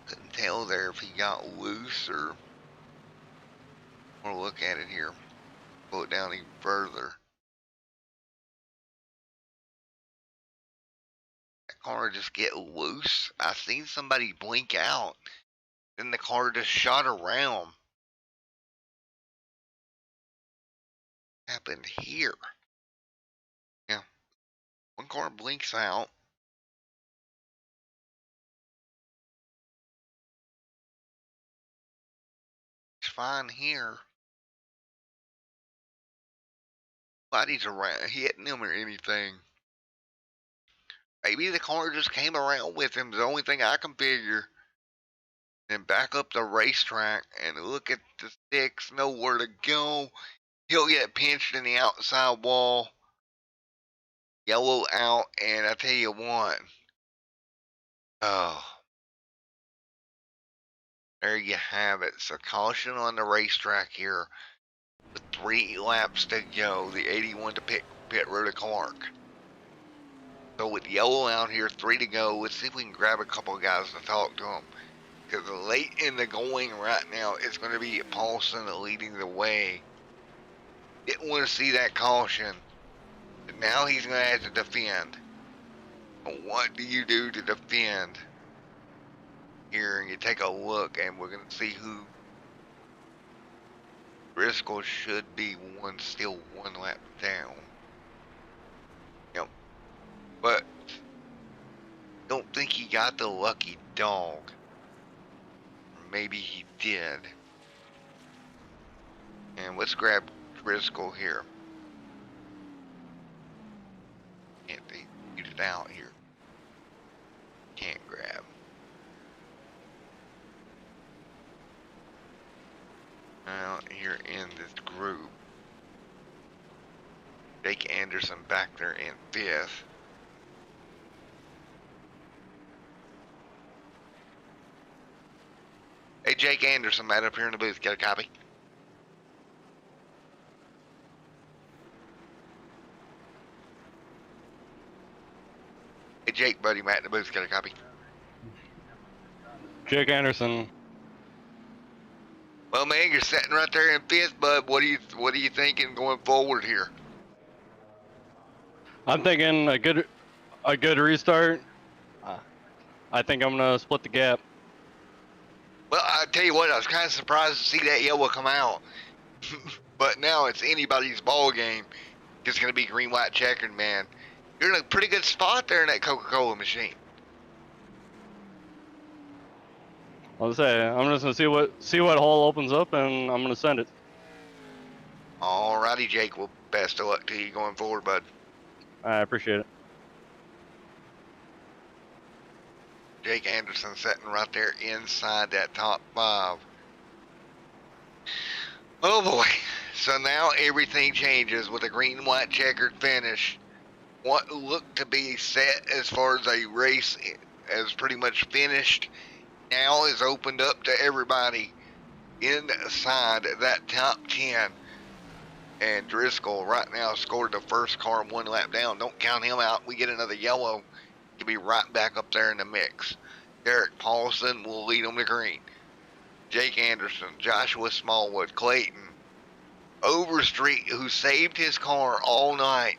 Couldn't tell there if he got loose or. We'll look at it here. Pull it down even further. That car just get loose. I seen somebody blink out. Then the car just shot around. Happened here. Yeah. One car blinks out. It's fine here. Nobody's around hitting him or anything. Maybe the car just came around with him. The only thing I can figure. Then back up the racetrack and look at the sticks. Nowhere to go. He'll get pinched in the outside wall. Yellow out, and I tell you what. Oh. There you have it. So caution on the racetrack here. With 3 laps to go. The 81 to pit road to Clark. So with yellow out here, 3 to go. Let's see if we can grab a couple of guys to talk to them. Because late in the going right now, it's going to be Paulson leading the way. Didn't want to see that caution. But now he's going to have to defend. But what do you do to defend? Here, and you take a look, and we're going to see who. Driscoll should be still 1 lap down. Yep. But don't think he got the lucky dog. Maybe he did. And let's grab Driscoll here. Can't get it out here. Can't grab. Out here in this group. Jake Anderson back there in 5th. Hey, Jake Anderson, Matt up here in the booth. Got a copy? Hey, Jake, buddy, Matt in the booth. Got a copy? Jake Anderson. Well, man, you're sitting right there in 5th, bud. What are you thinking going forward here? I'm thinking a good restart. I think I'm gonna split the gap. Well, I tell you what, I was kind of surprised to see that yellow come out. But now it's anybody's ball game. It's going to be green, white, checkered, man. You're in a pretty good spot there in that Coca-Cola machine. I'll say I'm just gonna see what hole opens up, and I'm gonna send it. Alrighty, Jake. Well, best of luck to you going forward, bud. I appreciate it. Jake Anderson sitting right there inside that top 5. Oh boy. So now everything changes with a green, white, checkered finish. What looked to be set as far as a race as pretty much finished now is opened up to everybody inside that top 10. And Driscoll right now scored the first car 1 lap down. Don't count him out. We get another yellow. He'll be right back up there in the mix. Derek Paulson will lead them to green. Jake Anderson, Joshua Smallwood, Clayton, Overstreet, who saved his car all night.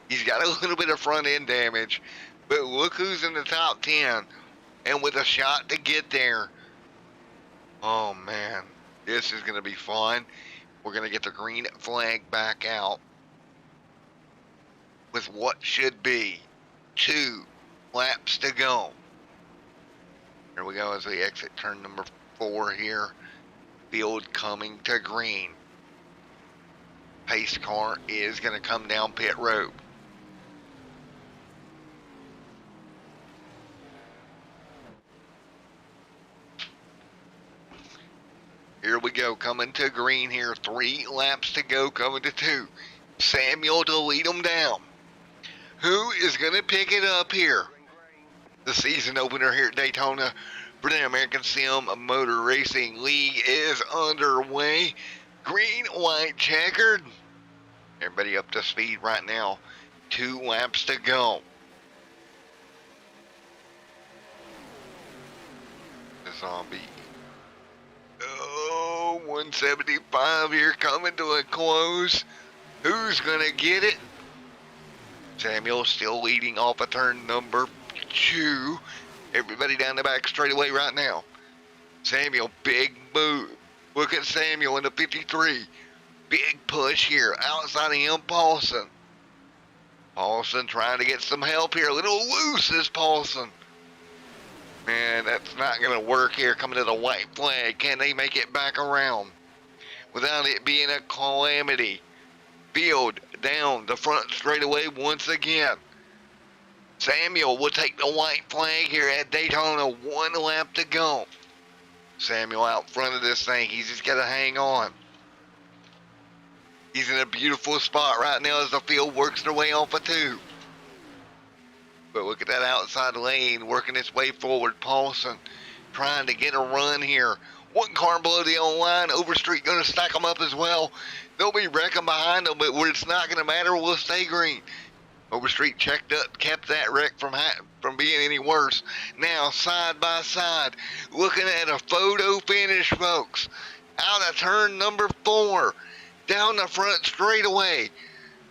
He's got a little bit of front end damage, but look who's in the top 10 and with a shot to get there. Oh man, this is going to be fun. We're going to get the green flag back out with what should be 2 laps to go. Here we go as we exit turn number 4 here. Field coming to green. Pace car is going to come down pit road. Here we go, coming to green here. 3 laps to go, coming to 2. Samuel to lead them down. Who is going to pick it up here? The season opener here at Daytona for the American Sim Motor Racing League is underway. Green, white, checkered. Everybody up to speed right now. 2 laps to go. The Xombie. Oh, 175 here coming to a close. Who's going to get it? Samuel still leading off of turn number 2. Everybody down the back straightaway right now. Samuel, big move. Look at Samuel in the 53. Big push here outside of him, Paulson. Paulson trying to get some help here. A little loose is Paulson. Man, that's not going to work here coming to the white flag. Can they make it back around without it being a calamity? Field down the front straightaway once again. Samuel will take the white flag here at Daytona. 1 lap to go. Samuel out front of this thing. He's just got to hang on. He's in a beautiful spot right now as the field works their way off of 2. But look at that outside lane working its way forward. Paulson trying to get a run here. 1 car below the old line. Overstreet going to stack them up as well. They'll be wrecking behind them, but it's not going to matter. We'll stay green. Overstreet checked up, kept that wreck from being any worse. Now side by side, looking at a photo finish, folks. Out of turn number 4, down the front straightaway.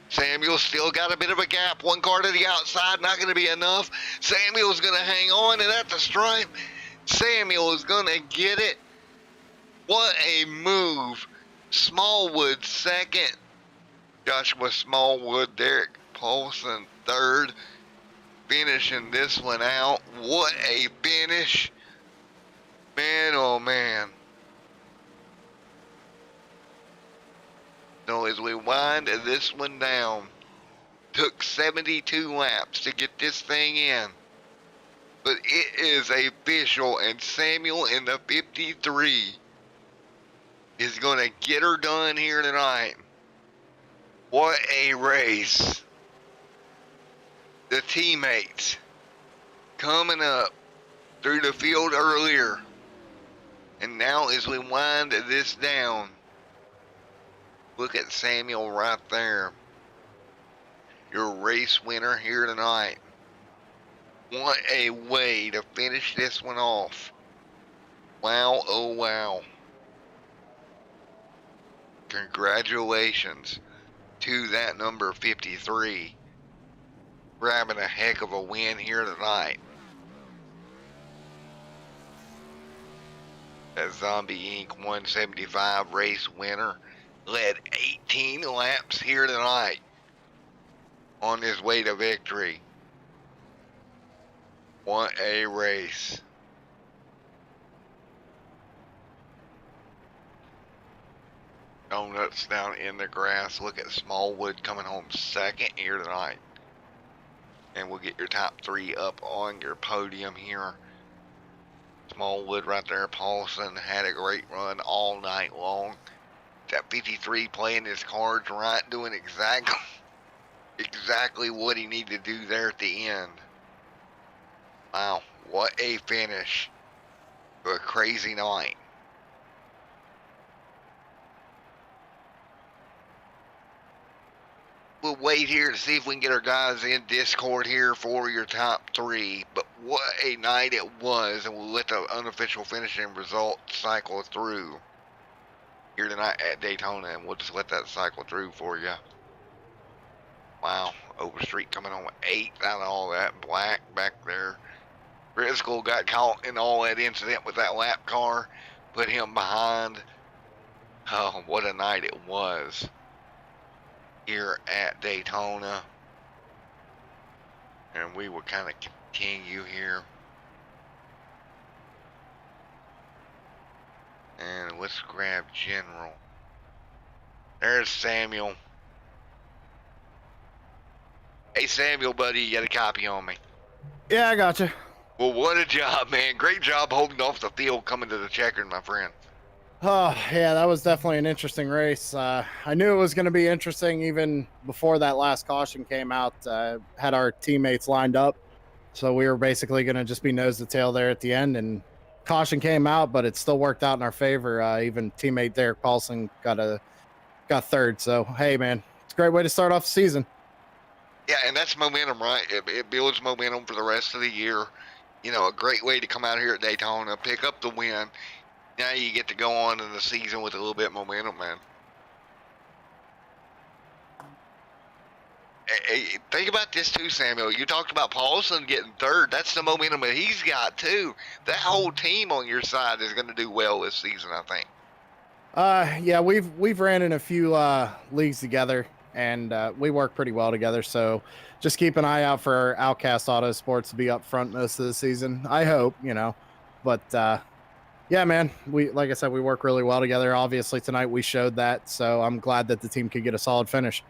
Samuel's still got a bit of a gap. 1 car to the outside, not going to be enough. Samuel's going to hang on, and at the stripe, Samuel is going to get it. What a move. Smallwood second. Joshua Smallwood, Derek Paulson third. Finishing this one out. What a finish. Man, oh man. So as we wind this one down, took 72 laps to get this thing in. But it is official, and Samuel in the 53 is going to get her done here tonight. What a race. The teammates coming up through the field earlier. And now as we wind this down, look at Samuel right there. Your race winner here tonight. What a way to finish this one off. Wow, oh wow. Congratulations to that number 53. Grabbing a heck of a win here tonight. That Xombie Inc. 175 race winner led 18 laps here tonight on his way to victory. What a race. Donuts down in the grass. Look at Smallwood coming home second here tonight. And we'll get your top 3 up on your podium here. Smallwood right there. Paulson had a great run all night long. That 53 playing his cards right, doing exactly what he needed to do there at the end. Wow, what a finish to a crazy night. We'll wait here to see if we can get our guys in Discord here for your top 3. But what a night it was, and we'll let the unofficial finishing result cycle through here tonight at Daytona, and we'll just let that cycle through for you. Wow, Overstreet coming on with 8th out of all that black back there. Driscoll got caught in all that incident with that lap car, put him behind. Oh, what a night it was here at Daytona. And we will kind of continue here. And let's grab General. There's Samuel. Hey Samuel, buddy, you got a copy on me? Yeah, I gotcha. Well, what a job, man. Great job holding off the field coming to the checkered, my friend. Oh, yeah, that was definitely an interesting race. I knew it was going to be interesting even before that last caution came out. Had our teammates lined up, so we were basically going to just be nose to tail there at the end and caution came out, but it still worked out in our favor. Even teammate Derek Paulson got third. So hey, man, it's a great way to start off the season. Yeah, and that's momentum, right? It builds momentum for the rest of the year. You know, a great way to come out here at Daytona, pick up the win. Now you get to go on in the season with a little bit of momentum, man. Hey, think about this too, Samuel. You talked about Paulson getting third. That's the momentum that he's got too. That whole team on your side is going to do well this season, I think. Yeah, we've ran in a few leagues together, and we work pretty well together. So just keep an eye out for Outcast Auto Sports to be up front most of the season. I hope, but yeah, man, like I said, we work really well together. Obviously tonight we showed that, so I'm glad that the team could get a solid finish.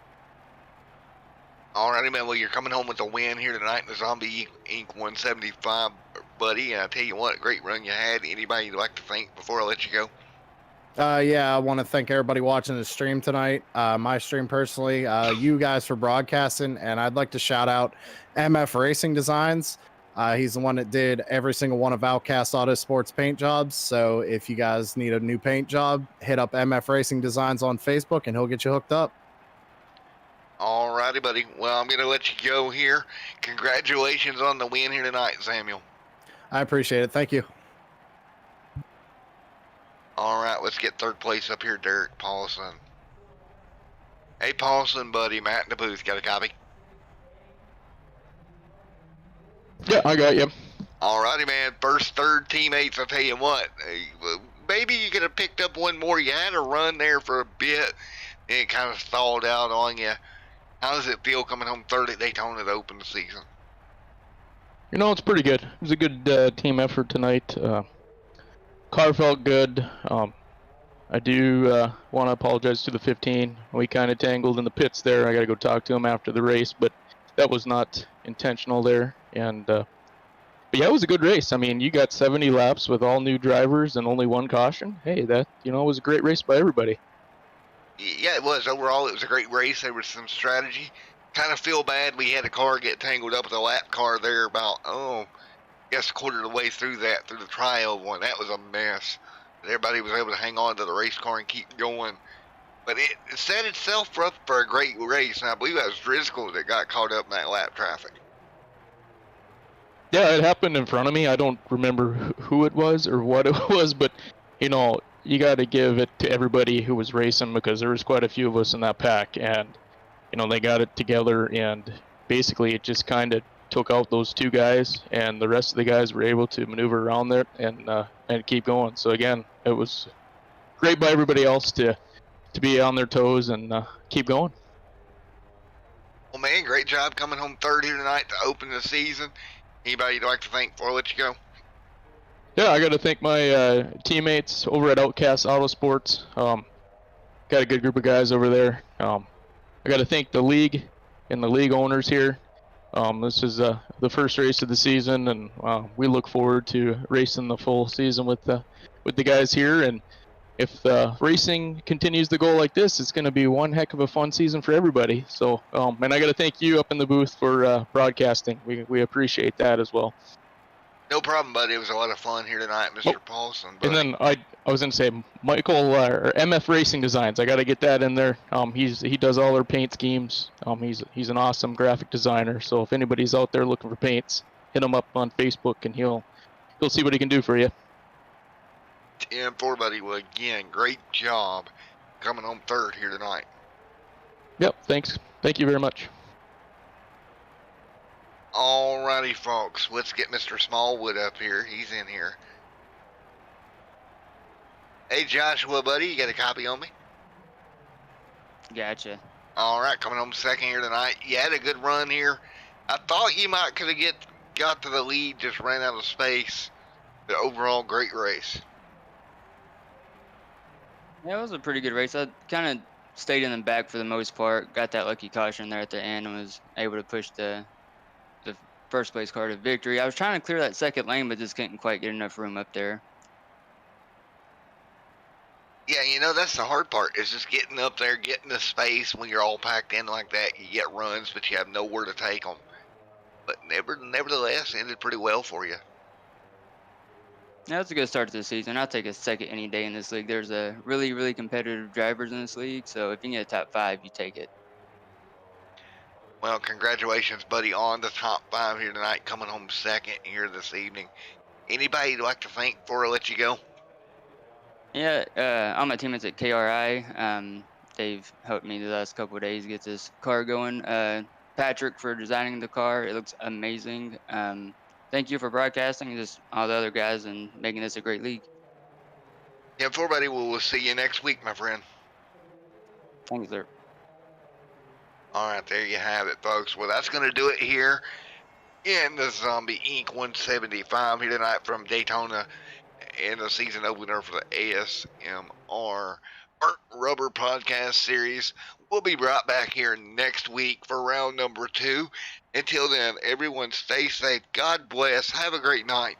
Alrighty, man. Well, you're coming home with a win here tonight in the Xombie Inc. 175, buddy. And I tell you what, great run you had. Anybody you'd like to thank before I let you go? Yeah, I want to thank everybody watching the stream tonight. My stream personally, you guys for broadcasting, and I'd like to shout out MF Racing Designs. He's the one that did every single one of Outcast Auto Sports paint jobs. So if you guys need a new paint job, hit up MF Racing Designs on Facebook, and he'll get you hooked up. Alrighty, buddy. Well, I'm going to let you go here. Congratulations on the win here tonight, Samuel. I appreciate it. Thank you. All right, let's get third place up here, Derek Paulson. Hey, Paulson, buddy. Matt in the booth. Got a copy? Yeah, I got you. Alrighty, man. First, third teammates, I'll tell you what. Maybe you could have picked up one more. You had a run there for a bit, and it kind of stalled out on you. How does it feel coming home third at Daytona to open the season? You know, it's pretty good. It was a good team effort tonight. Car felt good. I do want to apologize to the 15. We kind of tangled in the pits there. I got to go talk to him after the race, but that was not intentional there. And but yeah, it was a good race. I mean, you got 70 laps with all new drivers and only one caution. Hey, that was a great race by everybody. Yeah, it was. Overall, it was a great race. There was some strategy. Kind of feel bad we had a car get tangled up with a lap car there about, I guess a quarter of the way through the trial one. That was a mess. Everybody was able to hang on to the race car and keep going. But it set itself up for a great race. And I believe that was Driscoll that got caught up in that lap traffic. Yeah, it happened in front of me. I don't remember who it was or what it was, but you got to give it to everybody who was racing because there was quite a few of us in that pack, and they got it together, and basically it just kind of took out those two guys, and the rest of the guys were able to maneuver around there and keep going. So again, it was great by everybody else to be on their toes and keep going. Well, man, great job coming home third here tonight to open the season. Anybody you'd like to thank before I let you go? Yeah, I got to thank my teammates over at Outcast Auto Sports. Got a good group of guys over there. I got to thank the league and the league owners here. This is the first race of the season, and we look forward to racing the full season with the guys here. And if racing continues to go like this, it's going to be one heck of a fun season for everybody. So, and I got to thank you up in the booth for broadcasting. We appreciate that as well. No problem, buddy. It was a lot of fun here tonight, Mr. Paulson. Buddy. And then I was going to say Michael or MF Racing Designs. I got to get that in there. He does all our paint schemes. He's an awesome graphic designer. So if anybody's out there looking for paints, hit him up on Facebook and he'll see what he can do for you. 10-4, buddy. Well, again, great job coming home third here tonight. Yep. Thanks. Thank you very much. Alrighty, folks. Let's get Mr. Smallwood up here. He's in here. Hey, Joshua, buddy. You got a copy on me? Gotcha. Alright, coming home second here tonight. You had a good run here. I thought you might could have got to the lead, just ran out of space. But overall, great race. Yeah, it was a pretty good race. I kind of stayed in the back for the most part. Got that lucky caution there at the end and was able to push the first place car to victory. I was trying to clear that second lane, but just couldn't quite get enough room up there. Yeah, that's the hard part, is just getting up there, getting the space when you're all packed in like that. You get runs, but you have nowhere to take them. But nevertheless, ended pretty well for you. Yeah, that's a good start to the season. I'll take a second any day in this league. There's a really, really competitive drivers in this league, so if you can get a top 5, you take it. Well, congratulations, buddy, on the top 5 here tonight, coming home second here this evening. Anybody you'd like to thank before I let you go? Yeah, all my teammates at KRI, they've helped me the last couple of days get this car going. Patrick for designing the car. It looks amazing. Thank you for broadcasting, just all the other guys, and making this a great league. Yeah, before, buddy, we'll see you next week, my friend. Thanks, sir. All right, there you have it, folks. Well, that's going to do it here in the Xombie Inc. 175 here tonight from Daytona in the season opener for the ASMR Burnt Rubber podcast series. We'll be right back here next week for round number 2. Until then, everyone stay safe. God bless. Have a great night.